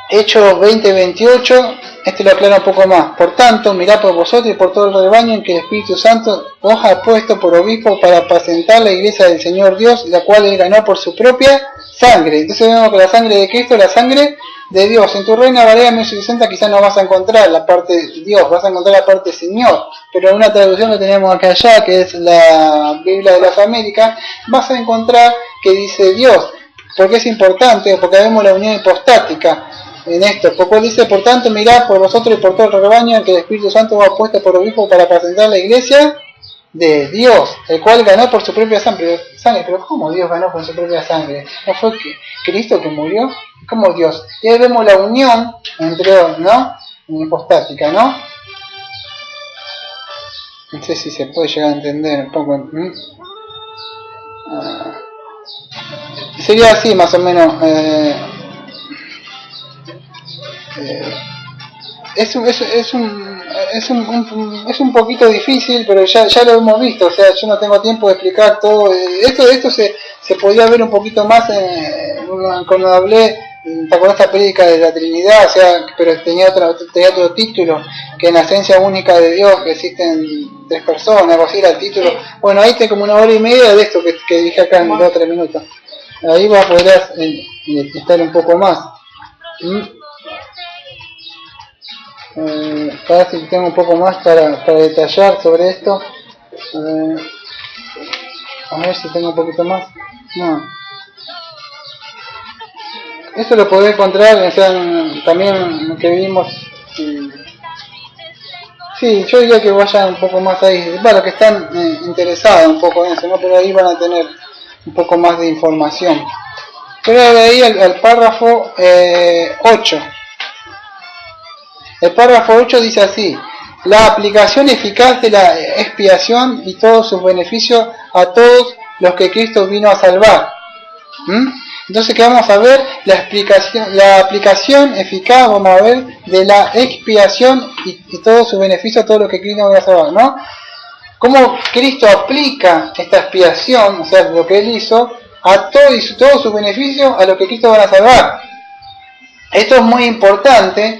Hechos 20:28, este lo aclara un poco más. Por tanto, mirad por vosotros y por todo el rebaño en que el Espíritu Santo os ha puesto por obispo para apacentar la iglesia del Señor Dios, la cual Él ganó por su propia sangre. Entonces vemos que la sangre de Cristo es la sangre de Dios. En tu Reina Valera 1060 quizás no vas a encontrar la parte de Dios, vas a encontrar la parte Señor, pero en una traducción que tenemos acá allá, que es la Biblia de las Américas, vas a encontrar que dice Dios. ¿Por qué es importante? Porque vemos la unión hipostática en esto. Porque dice: por tanto, mirad por vosotros y por todo el rebaño en que el Espíritu Santo os ha puesto por obispo para apacentar la iglesia de Dios, el cual ganó por su propia sangre. Pero ¿cómo Dios ganó por su propia sangre? ¿No fue Cristo que murió? ¿Cómo Dios? Y ahí vemos la unión entre dos, ¿no? Hipostática, ¿no? No sé si se puede llegar a entender un poco. Sería así más o menos. es un poquito difícil, pero ya lo hemos visto. O sea, yo no tengo tiempo de explicar todo. Esto se podía ver un poquito más cuando hablé. ¿Te acuerdas esta prédica de la Trinidad? O sea, pero tenía otro título, que en la esencia única de Dios, que existen tres personas, algo así era el título. Bueno, ahí tengo como 1 hora y media de esto que dije acá en 2 o 3 minutos. Ahí vas a poder estar un poco más. Para ver si tengo un poco más para detallar sobre esto. A ver si tengo un poquito más. No. Esto lo podés encontrar, o sea, también que vimos. Sí, yo diría que vayan un poco más ahí. Para los que están interesados un poco en eso, ¿no? Pero ahí van a tener un poco más de información. Pero de ahí al párrafo 8. El párrafo 8 dice así: la aplicación eficaz de la expiación y todos sus beneficios a todos los que Cristo vino a salvar. Entonces, ¿qué vamos a ver? La aplicación eficaz, vamos a ver, de la expiación y todos sus beneficios a todos los que Cristo vino a salvar, ¿no? Cómo Cristo aplica esta expiación, o sea, lo que Él hizo, a todos sus beneficios a los que Cristo va a salvar. Esto es muy importante,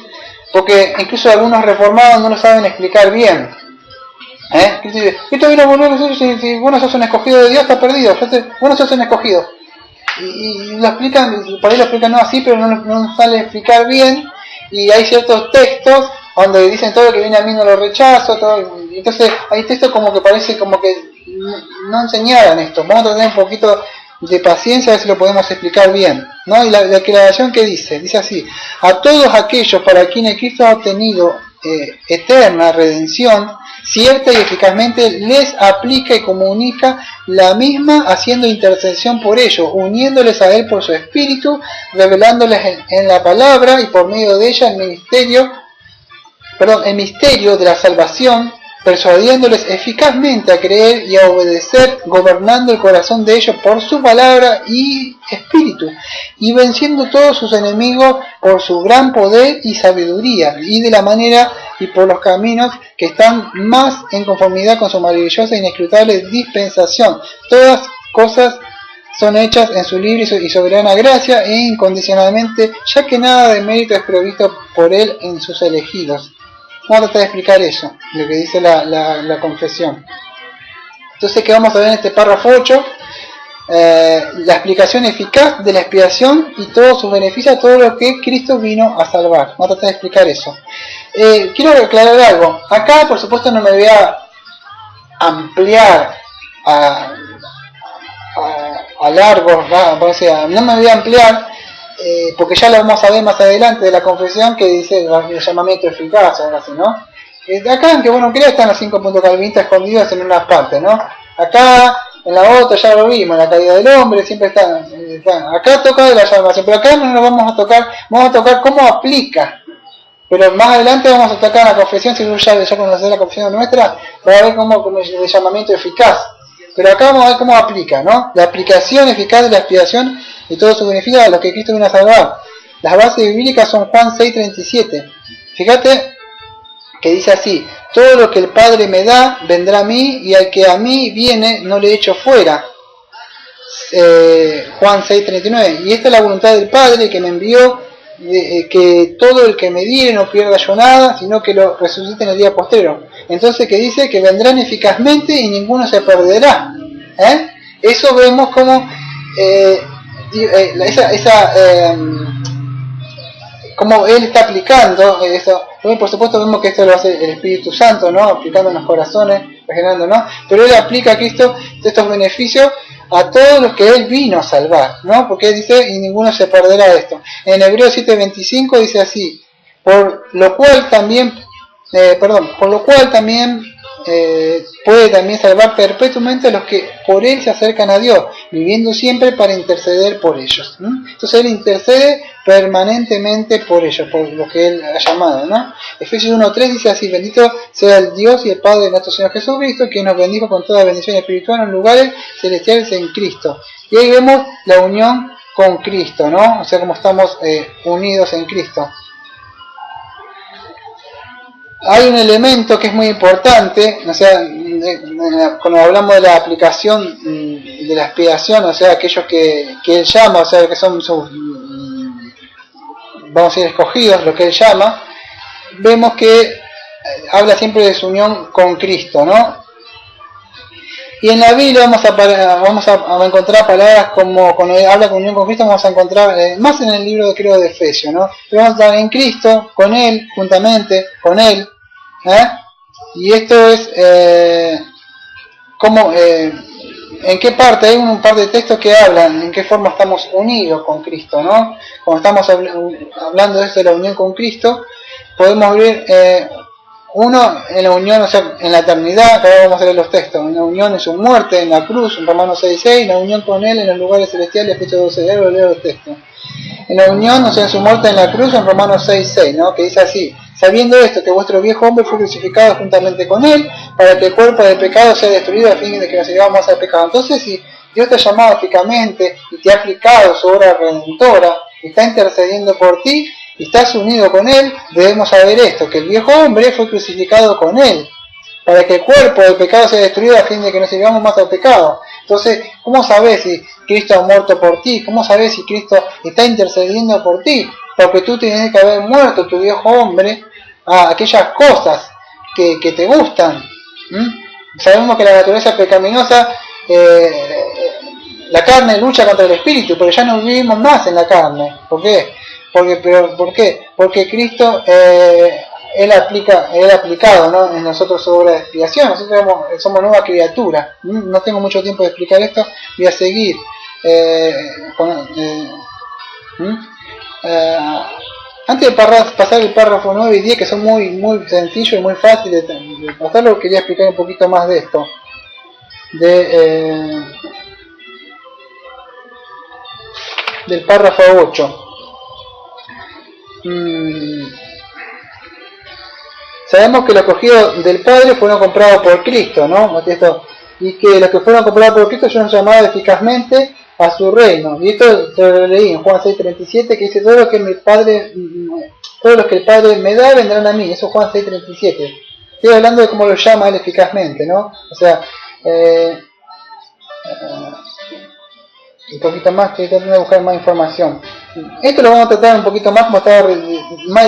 porque incluso algunos reformados no lo saben explicar bien. Cristo vino a volver, si vos no sos un escogido de Dios, estás perdido. Vos no sos un escogido. Y lo explican, por ahí lo explican no así, pero no sale a explicar bien. Y hay ciertos textos donde dicen todo lo que viene a mí no lo rechazo. Entonces hay textos como que parece como que no enseñaran esto. Vamos a tener un poquito de paciencia a ver si lo podemos explicar bien, ¿no? Y la declaración que dice así: a todos aquellos para quienes Cristo ha obtenido eterna redención, cierta y eficazmente les aplica y comunica la misma, haciendo intercesión por ellos, uniéndoles a Él por su Espíritu, revelándoles en la palabra y por medio de ella el misterio de la salvación, persuadiéndoles eficazmente a creer y a obedecer, gobernando el corazón de ellos por su palabra y espíritu, y venciendo todos sus enemigos por su gran poder y sabiduría, y de la manera y por los caminos que están más en conformidad con su maravillosa e inescrutable dispensación. Todas cosas son hechas en su libre y soberana gracia e incondicionalmente, ya que nada de mérito es provisto por Él en sus elegidos. Vamos a tratar de explicar eso, lo que dice la confesión. Entonces, ¿qué vamos a ver en este párrafo 8? La explicación eficaz de la expiación y todos sus beneficios a todo lo que Cristo vino a salvar. Vamos a tratar de explicar eso. Quiero aclarar algo. Acá, por supuesto, no me voy a ampliar a largos, no me voy a ampliar, porque ya lo vamos a ver más adelante de la confesión que dice el llamamiento eficaz o algo así, ¿no? Acá, aunque bueno, creo que están los 5 puntos calvinistas escondidos en una parte, ¿no? Acá, en la otra ya lo vimos, la caída del hombre, siempre está acá toca de la salvación, pero acá no nos vamos a tocar cómo aplica. Pero más adelante vamos a tocar la confesión, si vos ya conocés la confesión nuestra, va a ver cómo el llamamiento eficaz. Pero acá vamos a ver cómo aplica, ¿no? La aplicación eficaz de la expiación y todos sus beneficios a los que Cristo vino a salvar. Las bases bíblicas son Juan 6:37. Fíjate que dice así: todo lo que el Padre me da vendrá a mí, y al que a mí viene no le echo fuera. Juan 6:39. Y esta es la voluntad del Padre que me envió, que todo el que me diere no pierda yo nada, sino que lo resucite en el día postrero. Entonces, que dice que vendrán eficazmente y ninguno se perderá. Eso vemos como como Él está aplicando eso. Por supuesto vemos que esto lo hace el Espíritu Santo, ¿no? Aplicando en los corazones, regenerando, ¿no? Pero Él aplica a Cristo estos beneficios a todos los que Él vino a salvar, ¿no? Porque Él dice, y ninguno se perderá de esto. En Hebreos 7:25 dice así: por lo cual también puede también salvar perpetuamente a los que por Él se acercan a Dios, viviendo siempre para interceder por ellos. Entonces Él intercede permanentemente por ellos, por lo que Él ha llamado, ¿no? Efesios 1:3 dice así: bendito sea el Dios y el Padre de nuestro Señor Jesucristo, que nos bendijo con toda bendición espiritual en lugares celestiales en Cristo. Y ahí vemos la unión con Cristo, ¿no? O sea, como estamos unidos en Cristo. hay un elemento que es muy importante, o sea, cuando hablamos de la aplicación de la expiación, o sea, aquellos que él llama, o sea, que son sus, vamos a decir, escogidos, lo que él llama, vemos que habla siempre de su unión con Cristo, ¿no? Y en la Biblia vamos a encontrar palabras como, cuando habla con unión con Cristo, vamos a encontrar, más en el libro, creo, de Efesios, ¿no? Pero vamos a estar en Cristo, con Él, juntamente, con Él, y esto es, en qué parte, hay un par de textos que hablan en qué forma estamos unidos con Cristo, ¿no? Cuando estamos hablando de esto de la unión con Cristo, podemos ver, uno en la unión, o sea, en la eternidad, que ahora vamos a leer los textos, en la unión en su muerte, en la cruz, en Romanos 6:6, la unión con Él en los lugares celestiales, Efesios 12:2, leo los textos. En la unión, o sea, en su muerte en la cruz, en Romanos 6:6, ¿no? Que dice así: sabiendo esto, que vuestro viejo hombre fue crucificado juntamente con Él, para que el cuerpo del pecado sea destruido a fin de que nos llevamos al pecado. Entonces, si Dios te ha llamado eficazmente y te ha aplicado su obra redentora, está intercediendo por ti, y estás unido con Él, debemos saber esto, que el viejo hombre fue crucificado con Él, para que el cuerpo del pecado sea destruido a fin de que no sigamos más al pecado. Entonces, ¿cómo sabes si Cristo ha muerto por ti? ¿Cómo sabes si Cristo está intercediendo por ti? Porque tú tienes que haber muerto tu viejo hombre a aquellas cosas que te gustan. Sabemos que la naturaleza pecaminosa, la carne lucha contra el espíritu, pero ya no vivimos más en la carne. ¿Por qué? ¿Por qué? Porque Cristo, Él ha aplicado, ¿no?, en nosotros su obra de expiación. Nosotros somos nueva criatura. No tengo mucho tiempo de explicar esto, voy a seguir. Antes de pasar el párrafo 9 y 10, que son muy sencillos y muy fáciles de pasarlo, quería explicar un poquito más de esto. Del párrafo 8. Sabemos que los escogidos del Padre fueron comprados por Cristo, ¿no? Y que los que fueron comprados por Cristo son llamados eficazmente a su reino. Y esto se lo leí en Juan 6:37, que dice: todos los que el Padre me da vendrán a mí. Eso es Juan 6:37. Estoy hablando de cómo lo llama Él eficazmente, ¿no? O sea, un poquito más, estoy tratando de buscar más información. Esto lo vamos a tratar un poquito más, más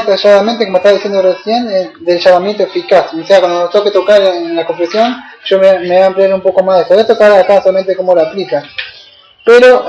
detalladamente, como estaba diciendo recién, del llamamiento eficaz. O sea, cuando nos toque tocar en la confesión, yo me voy a ampliar un poco más de esto. Voy a tocar acá solamente cómo lo aplica. Pero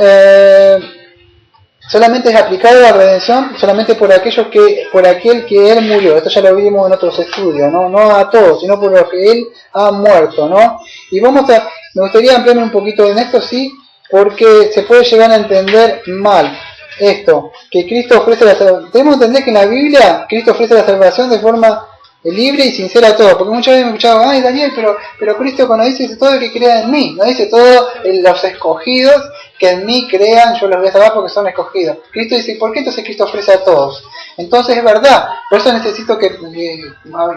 solamente es aplicado la redención solamente por aquel que Él murió. Esto ya lo vimos en otros estudios, no a todos, sino por los que Él ha muerto, ¿no? Y me gustaría ampliarme un poquito en esto, sí, porque se puede llegar a entender mal esto, que Cristo ofrece la salvación. Debemos entender que en la Biblia Cristo ofrece la salvación de forma libre y sincera a todos, porque muchas veces me he escuchado: ay, Daniel, pero Cristo cuando dice todo el que crea en mí, no dice todos los escogidos que en mí crean, yo los voy a salvar porque son escogidos. Cristo dice: ¿por qué entonces Cristo ofrece a todos? Entonces es verdad, por eso necesito que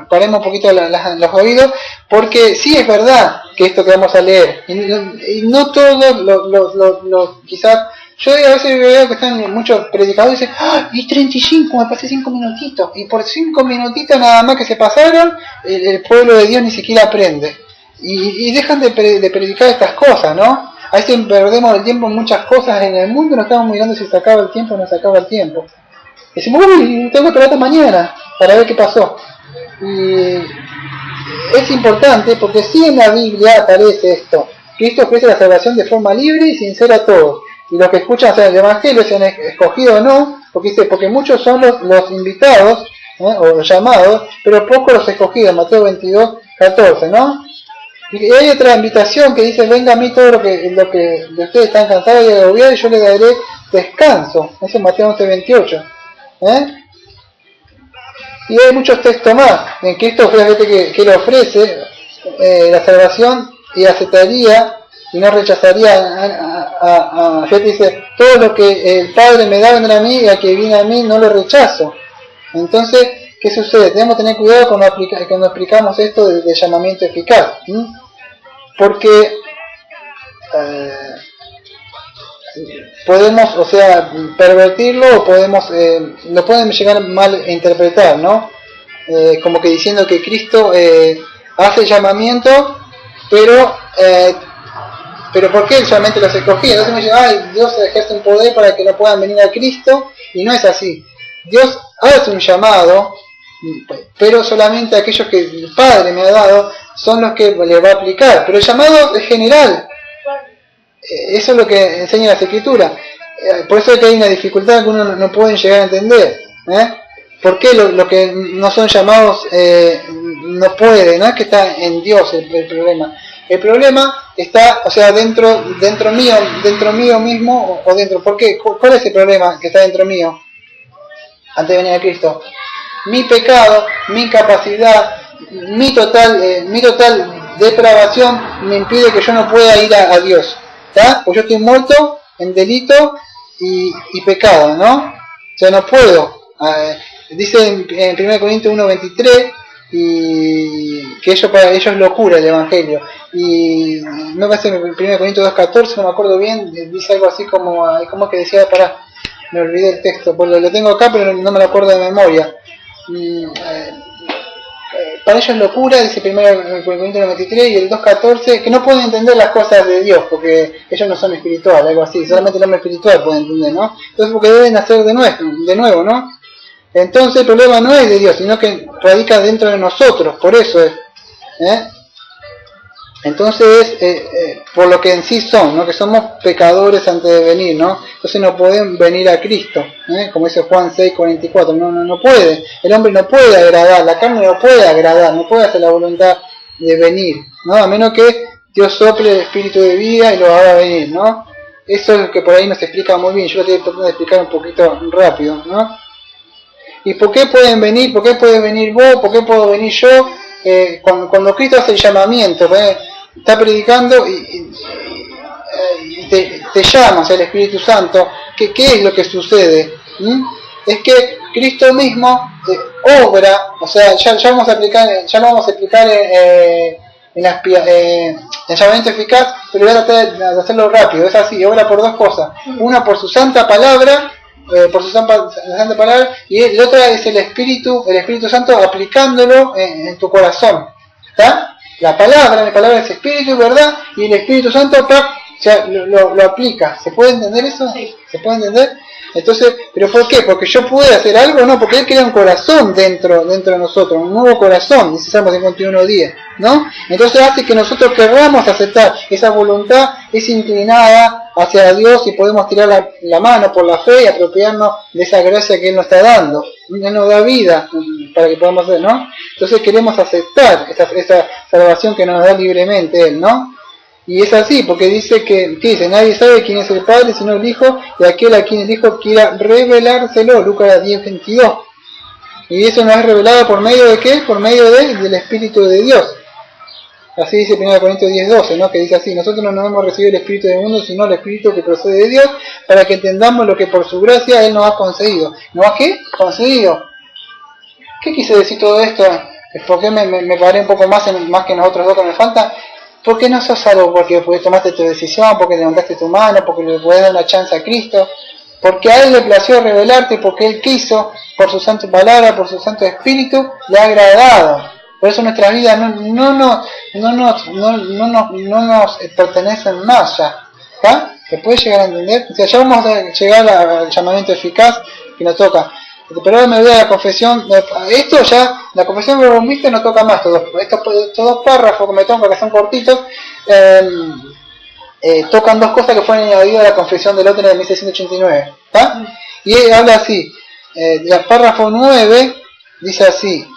paremos un poquito los oídos, porque sí es verdad que esto que vamos a leer, y no todos los quizás. Yo a veces veo que están muchos predicadores y dicen: ¡ah! Y 35, me pasé 5 minutitos. Y por 5 minutitos nada más que se pasaron, el pueblo de Dios ni siquiera aprende. Y dejan de predicar estas cosas, ¿no? A veces perdemos el tiempo en muchas cosas en el mundo y no estamos mirando si se acaba el tiempo o no se acaba el tiempo. Decimos: uy, tengo que tratar mañana para ver qué pasó. Y es importante porque sí en la Biblia aparece esto. Cristo ofrece la salvación de forma libre y sincera a todos. Y los que escuchan el Evangelio, sean escogidos o no, porque muchos son los invitados, o los llamados, pero pocos los escogidos, Mateo 22:14, ¿no? Y hay otra invitación que dice: venga a mí todo lo que de ustedes están cansados y agobiados, y yo les daré descanso. Eso es Mateo 11:28. Y hay muchos textos más en que esto que le ofrece la salvación, y aceptaría y no rechazaría ya te dice: todo lo que el Padre me da vendrá a mí, y al que viene a mí no lo rechazo. Entonces, ¿qué sucede? Debemos tener cuidado cuando explicamos esto de llamamiento eficaz, porque podemos, o sea, pervertirlo, o lo pueden llegar mal a interpretar, ¿no? como que diciendo que Cristo hace el llamamiento, pero ¿por qué Él solamente los escogía? Entonces me dicen, ay, Dios ejerce un poder para que no puedan venir a Cristo, y no es así. Dios hace un llamado, pero solamente aquellos que el Padre me ha dado son los que le va a aplicar, pero el llamado es general. Eso es lo que enseña las Escrituras. Por eso es que hay una dificultad que uno no puede llegar a entender. ¿Por qué lo que no son llamados no puede? No es que está en Dios el problema. El problema está, o sea, dentro mío mismo o dentro. ¿Por qué? ¿Cuál es el problema que está dentro mío antes de venir a Cristo? Mi pecado, mi incapacidad, mi total depravación me impide que yo no pueda ir a Dios. ¿Está? Pues yo estoy muerto en delito y pecado, ¿no? O sea, no puedo. Dice en 1 Corintios 1:23 y que para ellos es locura el Evangelio. Y no me hace en 1 Corintios 2:14, no me acuerdo bien, dice algo así como es que decía, me olvidé el texto, pues lo tengo acá pero no me lo acuerdo de memoria. Para ellos es locura, dice 1 Corintios 93 y el 2:14, que no pueden entender las cosas de Dios, porque ellos no son espirituales, algo así, solamente el hombre espiritual puede entender, ¿no? Entonces porque deben nacer de nuevo, ¿no? Entonces el problema no es de Dios, sino que radica dentro de nosotros, por eso es. Entonces por lo que en sí son, ¿no? Que somos pecadores antes de venir, ¿no? Entonces no pueden venir a Cristo, como dice Juan 6:44, no puede, el hombre no puede agradar, la carne no puede agradar, no puede hacer la voluntad de venir, ¿no? A menos que Dios sople el espíritu de vida y lo haga venir, ¿no? Eso es lo que por ahí nos explica muy bien, yo lo estoy tratando de explicar un poquito rápido, ¿no? ¿Y por qué pueden venir? ¿Por qué puedes venir vos? ¿Por qué puedo venir yo? Cuando Cristo hace el llamamiento, está predicando y te llama, o sea, el Espíritu Santo, ¿qué es lo que sucede? Es que Cristo mismo obra, o sea, ya lo vamos a explicar en el llamamiento eficaz, pero voy a tratar de hacerlo rápido, es así, obra por dos cosas, una por su santa palabra, y la otra es el Espíritu Santo aplicándolo en tu corazón, ¿está? La palabra es Espíritu, ¿verdad? Y el Espíritu Santo lo aplica. ¿Se puede entender eso?
Sí.
¿Se puede entender? Entonces, ¿pero por qué? ¿Porque yo pude hacer algo? No, porque Él crea un corazón dentro de nosotros, un nuevo corazón, dice Salmo 51:10, ¿no? Entonces hace que nosotros querramos aceptar, esa voluntad es inclinada hacia Dios y podemos tirar la mano por la fe y apropiarnos de esa gracia que Él nos está dando. Él nos da vida para que podamos hacer, ¿no? Entonces queremos aceptar esa salvación que nos da libremente Él, ¿no? Y es así, porque dice que dice, nadie sabe quién es el Padre sino el Hijo, y aquel a quien el Hijo quiera revelárselo, Lucas 10:22. Y eso nos es revelado por medio de ¿qué? Por medio del Espíritu de Dios. Así dice 1 Corintios 10:12, ¿no? Que dice así, nosotros no hemos recibido el Espíritu del mundo, sino el Espíritu que procede de Dios, para que entendamos lo que por su gracia Él nos ha concedido. ¿No ha qué? Concedido. ¿Qué quise decir todo esto? ¿Por qué me paré un poco más que nosotros dos que me faltan? Porque no sos salvo porque tomaste tu decisión, porque levantaste tu mano, porque le puedes dar una chance a Cristo, porque a Él le plació revelarte, porque Él quiso, por su santa palabra, por su santo espíritu, le ha agradado. Por eso nuestras vidas no nos pertenecen más ya. ¿Está? ¿Se puede llegar a entender? O sea, ya vamos a llegar al llamamiento eficaz que nos toca. Pero ahora me voy a la confesión. Esto ya, la confesión de bombista no toca más. Estos dos párrafos que me tocan, que son cortitos, tocan dos cosas que fueron añadidas a la confesión del otro de 1689. ¿Está? Y él habla así. El párrafo 9 dice así.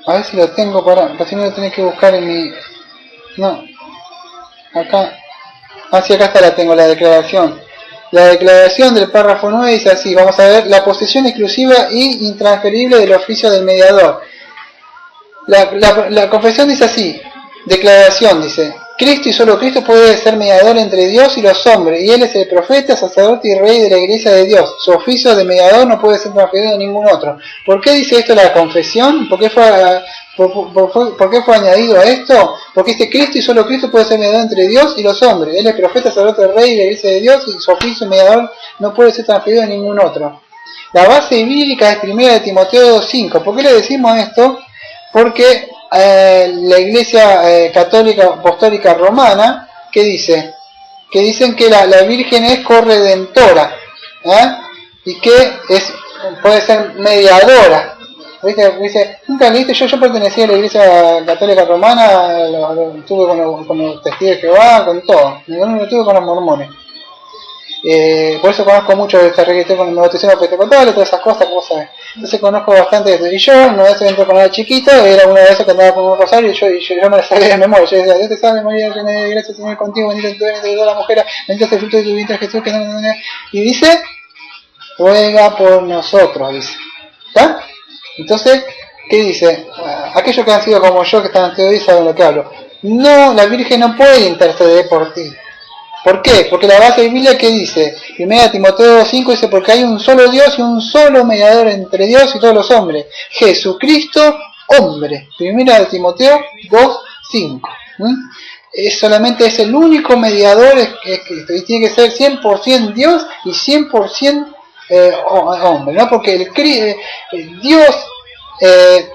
A ver si lo tengo porque si no lo tenés que buscar en mi... No. Acá. Sí, acá está, la tengo, la declaración. La declaración del párrafo 9 dice así, vamos a ver, la posesión exclusiva e intransferible del oficio del mediador. La confesión dice así, declaración dice, Cristo y solo Cristo puede ser mediador entre Dios y los hombres, y Él es el profeta, sacerdote y rey de la iglesia de Dios. Su oficio de mediador no puede ser transferido a ningún otro. ¿Por qué dice esto la confesión? ¿Por qué fue añadido a esto? Porque dice Cristo y solo Cristo puede ser mediador entre Dios y los hombres. Él es profeta, sacerdote y rey de la iglesia de Dios, y su oficio de mediador no puede ser transferido a ningún otro. La base bíblica es 1 Timoteo 2:5. ¿Por qué le decimos esto? Porque la Iglesia Católica Apostólica Romana, ¿qué dice? Que dicen que la Virgen es corredentora, y que puede ser mediadora. ¿Viste? Dice, nunca leíste, yo pertenecía a la Iglesia Católica Romana, estuve con los testigos de Jehová, con todo, no estuve con los mormones. Por eso conozco mucho de esta religión con el bautismo pentecostal y todas esas cosas, como sabes. Entonces conozco bastante de eso. Y yo, una vez entré con era chiquito, era una de esas que andaba con un rosario y yo me la sabía de memoria. Yo decía, Dios te salve María, llena de gracia, Señor contigo, bendita tú eres de todas las mujeres, bendito es el fruto de tu vientre Jesús, que no. Y dice, ruega por nosotros, dice. ¿Está? Entonces, ¿qué dice? Aquellos que han sido como yo, que están ante hoy, saben lo que hablo. No, la Virgen no puede interceder por ti. ¿Por qué? Porque la base de la Biblia, ¿qué dice? 1 Timoteo 5 dice, porque hay un solo Dios y un solo mediador entre Dios y todos los hombres. Jesucristo, hombre. 1 Timoteo 2:5. Solamente es el único mediador, es Cristo. Y tiene que ser 100% Dios y 100% hombre, ¿no? Porque Dios,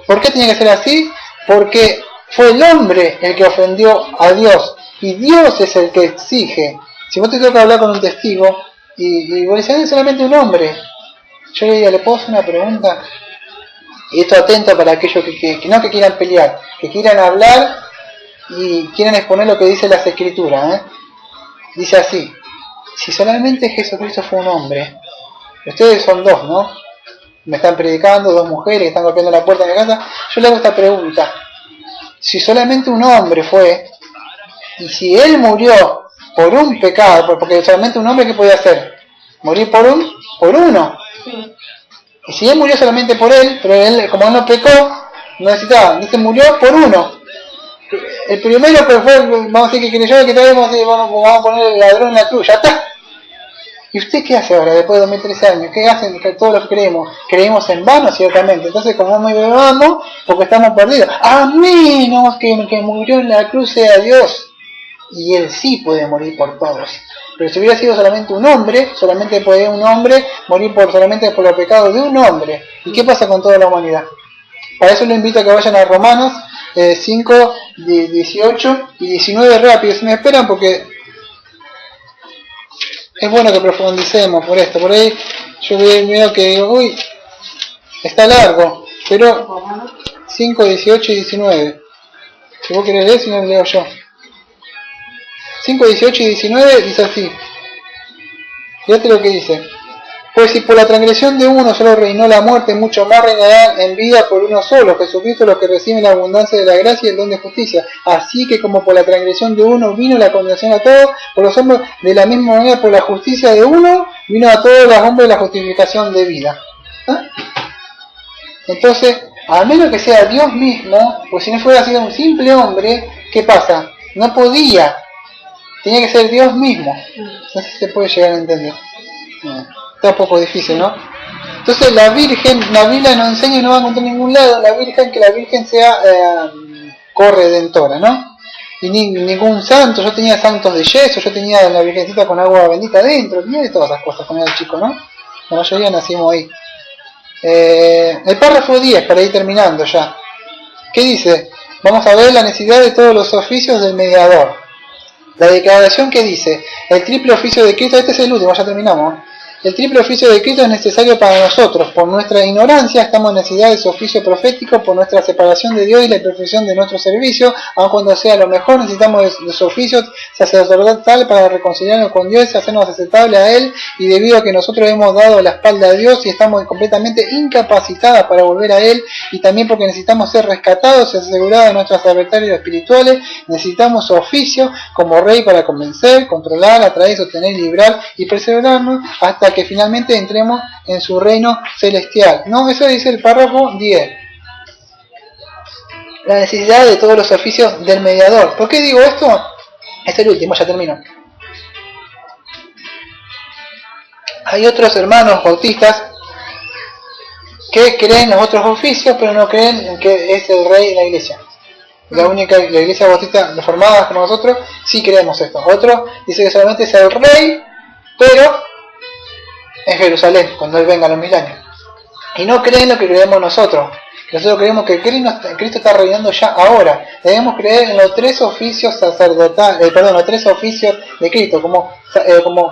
¿por qué tiene que ser así? Porque fue el hombre el que ofendió a Dios. Y Dios es el que exige. Si vos te toca hablar con un testigo y vos decís, es solamente un hombre, yo le diría, ¿le puedo hacer una pregunta? Y esto atento para aquellos que no que quieran pelear, que quieran hablar y quieran exponer lo que dice las escrituras. Dice así, si solamente Jesucristo fue un hombre, ustedes son dos, ¿no? Me están predicando, dos mujeres que están golpeando la puerta de mi casa, yo le hago esta pregunta. Si solamente un hombre fue, y si él murió por un pecado, porque solamente un hombre, ¿qué podía hacer? Morir por uno. Y si él murió solamente por él, pero él, como él no pecó, no necesitaba, dice murió por uno. El primero que fue, vamos a decir que creyó, que vamos a poner el ladrón en la cruz, ya está. ¿Y usted qué hace ahora, después de 2013 años? ¿Qué hacen todos los que creemos? Creemos en vano, ciertamente. Entonces, como muy bebamos, porque estamos perdidos. A menos que murió en la cruz sea Dios. Y él sí puede morir por todos. Pero si hubiera sido solamente un hombre, solamente podía un hombre morir solamente por los pecados de un hombre. ¿Y qué pasa con toda la humanidad? Para eso lo invito a que vayan a Romanos 5, 18 y 19 rápido. Si me esperan, porque es bueno que profundicemos por esto. Por ahí yo veo que digo, uy, está largo. Pero 5, 18 y 19. Si vos querés leer, si no leo yo. 5, 18 y 19 dice así. Fíjate lo que dice. Pues si por la transgresión de uno solo reinó la muerte, mucho más reinará en vida por uno solo, Jesucristo, los que reciben la abundancia de la gracia y el don de justicia. Así que como por la transgresión de uno vino la condenación a todos, por los hombres, de la misma manera por la justicia de uno vino a todos los hombres la justificación de vida. Entonces, a menos que sea Dios mismo, pues si no fuera sido un simple hombre, ¿qué pasa? No podía. Tenía que ser Dios mismo. No sé si se puede llegar a entender. Está un poco difícil, ¿no? Entonces la Virgen, la Biblia nos enseña y no va a encontrar en ningún lado que la Virgen sea corredentora, ¿no? Y ningún santo, yo tenía santos de yeso, yo tenía la Virgencita con agua bendita adentro, tenía de todas esas cosas cuando era chico, ¿no? La mayoría nacimos ahí. El párrafo 10, para ir terminando ya. ¿Qué dice? Vamos a ver la necesidad de todos los oficios del mediador. La declaración que dice, el triple oficio de Cristo, este es el último, ya terminamos. El triple oficio de Cristo es necesario para nosotros. Por nuestra ignorancia estamos en necesidad de su oficio profético, por nuestra separación de Dios y la imperfección de nuestro servicio, aun cuando sea lo mejor, necesitamos de su oficio sacerdotal para reconciliarnos con Dios y hacernos aceptables a Él, y debido a que nosotros hemos dado la espalda a Dios y estamos completamente incapacitadas para volver a Él, y también porque necesitamos ser rescatados y asegurados de nuestros adversarios espirituales, necesitamos su oficio como Rey para convencer, controlar, atraer, sostener, librar y preservarnos hasta que finalmente entremos en su reino celestial. No, eso dice el párrafo 10. La necesidad de todos los oficios del mediador. ¿Por qué digo esto? Es el último, ya termino. Hay otros hermanos bautistas que creen los otros oficios, pero no creen que es el rey de la iglesia. La iglesia bautista reformada como nosotros, sí creemos esto. Otro dice que solamente es el rey, pero en Jerusalén, cuando Él venga a los 1000 años. Y no creen lo que creemos nosotros. Nosotros creemos que Cristo está reinando ya ahora. Debemos creer en los 3 oficios sacerdotales, los 3 oficios de Cristo, como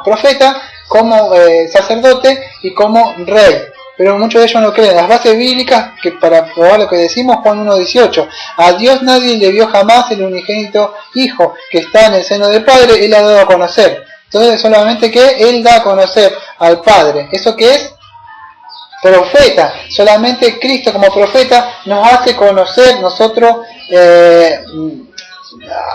profeta, como sacerdote y como rey. Pero muchos de ellos no creen. Las bases bíblicas, que para probar lo que decimos, Juan 1:18. A Dios nadie le vio jamás el unigénito Hijo, que está en el seno del Padre, Él ha dado a conocer. Entonces solamente que Él da a conocer al Padre. ¿Eso qué es? Profeta. Solamente Cristo como profeta nos hace conocer nosotros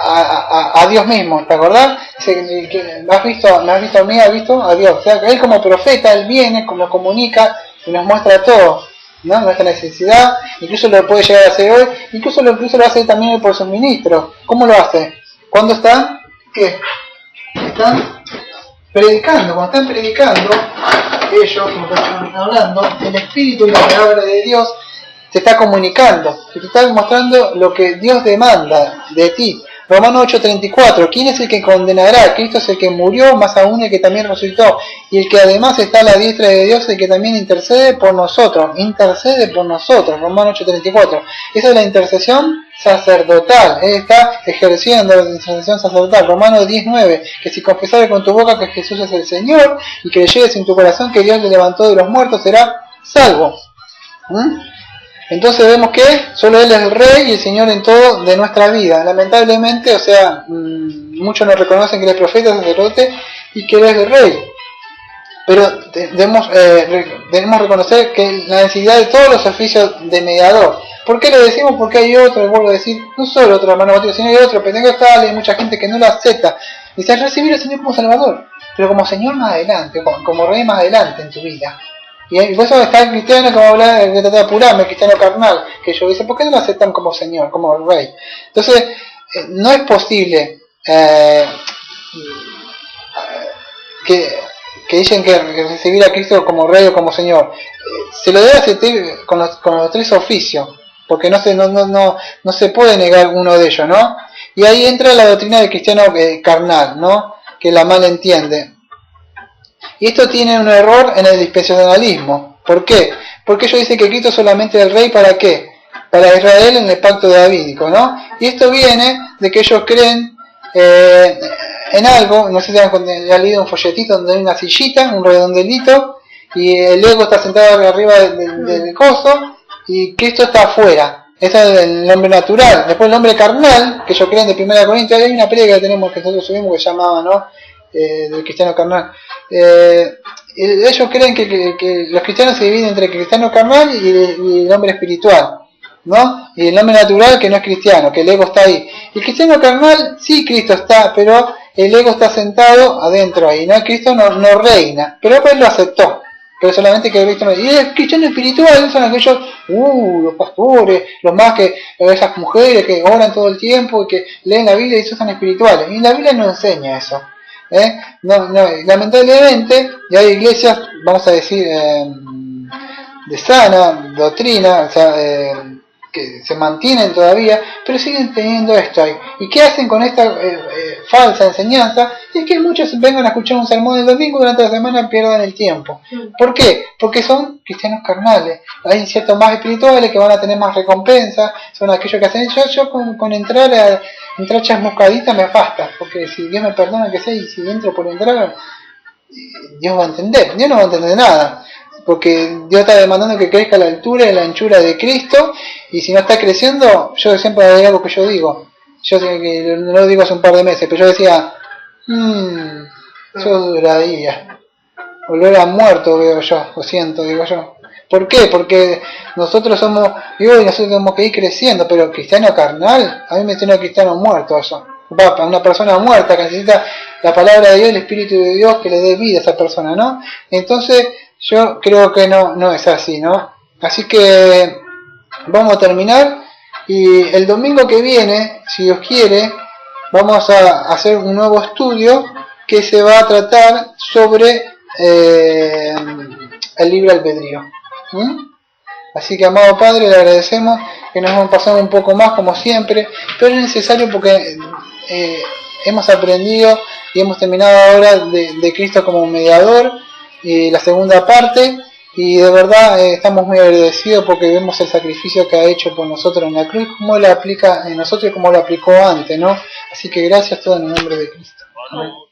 a Dios mismo. ¿Te acordás? ¿Me has visto a mí? ¿Has visto a Dios? O sea, que Él como profeta, Él viene, nos comunica y nos muestra todo, ¿no? Nuestra necesidad, incluso lo puede llegar a hacer hoy, incluso lo hace también por sus ministros. ¿Cómo lo hace? ¿Cuándo están? ¿Qué? Están predicando. Cuando están predicando, ellos, como están hablando, el Espíritu y la palabra de Dios te está comunicando, te está mostrando lo que Dios demanda de ti. Romanos 8:34, ¿quién es el que condenará? Cristo es el que murió, más aún el que también resucitó, y el que además está a la diestra de Dios, el que también intercede por nosotros, Romanos 8:34. Esa es la intercesión sacerdotal, Él está ejerciendo la intercesión sacerdotal. Romanos 10:9, que si confesares con tu boca que Jesús es el Señor, y creyeres en tu corazón que Dios le levantó de los muertos, será salvo. Entonces vemos que solo Él es el Rey y el Señor en todo de nuestra vida. Lamentablemente, o sea, muchos no reconocen que Él es profeta, sacerdote y que Él es el Rey. Pero debemos reconocer que la necesidad de todos los oficios de mediador. ¿Por qué lo decimos? Porque hay otro, y vuelvo a decir, no solo otro hermano bautista, sino hay otro pentecostal, hay mucha gente que no lo acepta. Dice, recibir al Señor como Salvador, pero como Señor más adelante, como Rey más adelante en tu vida. Y por eso está el cristiano que va a hablar, que trata de apurarme, el cristiano carnal, que yo dice, ¿por qué no lo aceptan como Señor, como Rey? Entonces, no es posible que dicen que recibir a Cristo como Rey o como Señor. Se lo debe aceptar con los 3 oficios, porque no se puede negar uno de ellos, ¿no? Y ahí entra la doctrina del cristiano carnal, ¿no? Que la mal entiende. Y esto tiene un error en el dispensacionalismo. ¿Por qué? Porque ellos dicen que Cristo es solamente el Rey, ¿para qué? Para Israel en el pacto davídico, ¿no? Y esto viene de que ellos creen en algo, no sé si han leído un folletito donde hay una sillita, un redondelito, y el ego está sentado arriba del coso, y Cristo está afuera. Eso es el hombre natural. Después el hombre carnal, que ellos creen de 1 Corintios, hay una pelea que tenemos que nosotros subimos que se llamaba, ¿no? Del cristiano carnal. Ellos creen que los cristianos se dividen entre el cristiano carnal y el hombre espiritual, ¿no? Y el hombre natural que no es cristiano, que el ego está ahí. El cristiano carnal, sí, Cristo está, pero el ego está sentado adentro ahí, ¿no? Cristo no reina, pero él lo aceptó. Pero solamente que Cristo no. Y el cristiano espiritual son aquellos, los pastores, los más que esas mujeres que oran todo el tiempo y que leen la Biblia y esos son espirituales. Y la Biblia no enseña eso. No, lamentablemente, y hay iglesias, vamos a decir, de sana doctrina, o sea, que se mantienen todavía, pero siguen teniendo esto ahí. ¿Y qué hacen con esta falsa enseñanza? Es que muchos vengan a escuchar un sermón el domingo, durante la semana pierdan el tiempo. ¿Por qué? Porque son cristianos carnales. Hay ciertos más espirituales que van a tener más recompensa, son aquellos que hacen. Yo con entrar chasmuscadita me basta, porque si Dios me perdona que sea, y si entro por entrar, Dios va a entender. Dios no va a entender nada, porque Dios está demandando que crezca a la altura y la anchura de Cristo, y si no está creciendo, yo siempre hay algo que yo digo, yo que no lo digo hace un par de meses, pero yo decía, yo duraría, olor a muerto veo yo, lo siento, digo yo. ¿Por qué? Porque nosotros somos, nosotros tenemos que ir creciendo, pero cristiano carnal, a mí me suena cristiano muerto eso. Para una persona muerta que necesita la palabra de Dios, el Espíritu de Dios que le dé vida a esa persona, ¿no? Entonces, yo creo que no es así, ¿no? Así que vamos a terminar, y el domingo que viene, si Dios quiere, vamos a hacer un nuevo estudio que se va a tratar sobre el libre albedrío. Así que, amado Padre, le agradecemos que nos hemos pasado un poco más como siempre, pero es necesario porque hemos aprendido y hemos terminado ahora de Cristo como mediador, y la segunda parte, y de verdad estamos muy agradecidos porque vemos el sacrificio que ha hecho por nosotros en la cruz, cómo lo aplica en nosotros y cómo lo aplicó antes, ¿no? Así que gracias todo en el nombre de Cristo. Amén.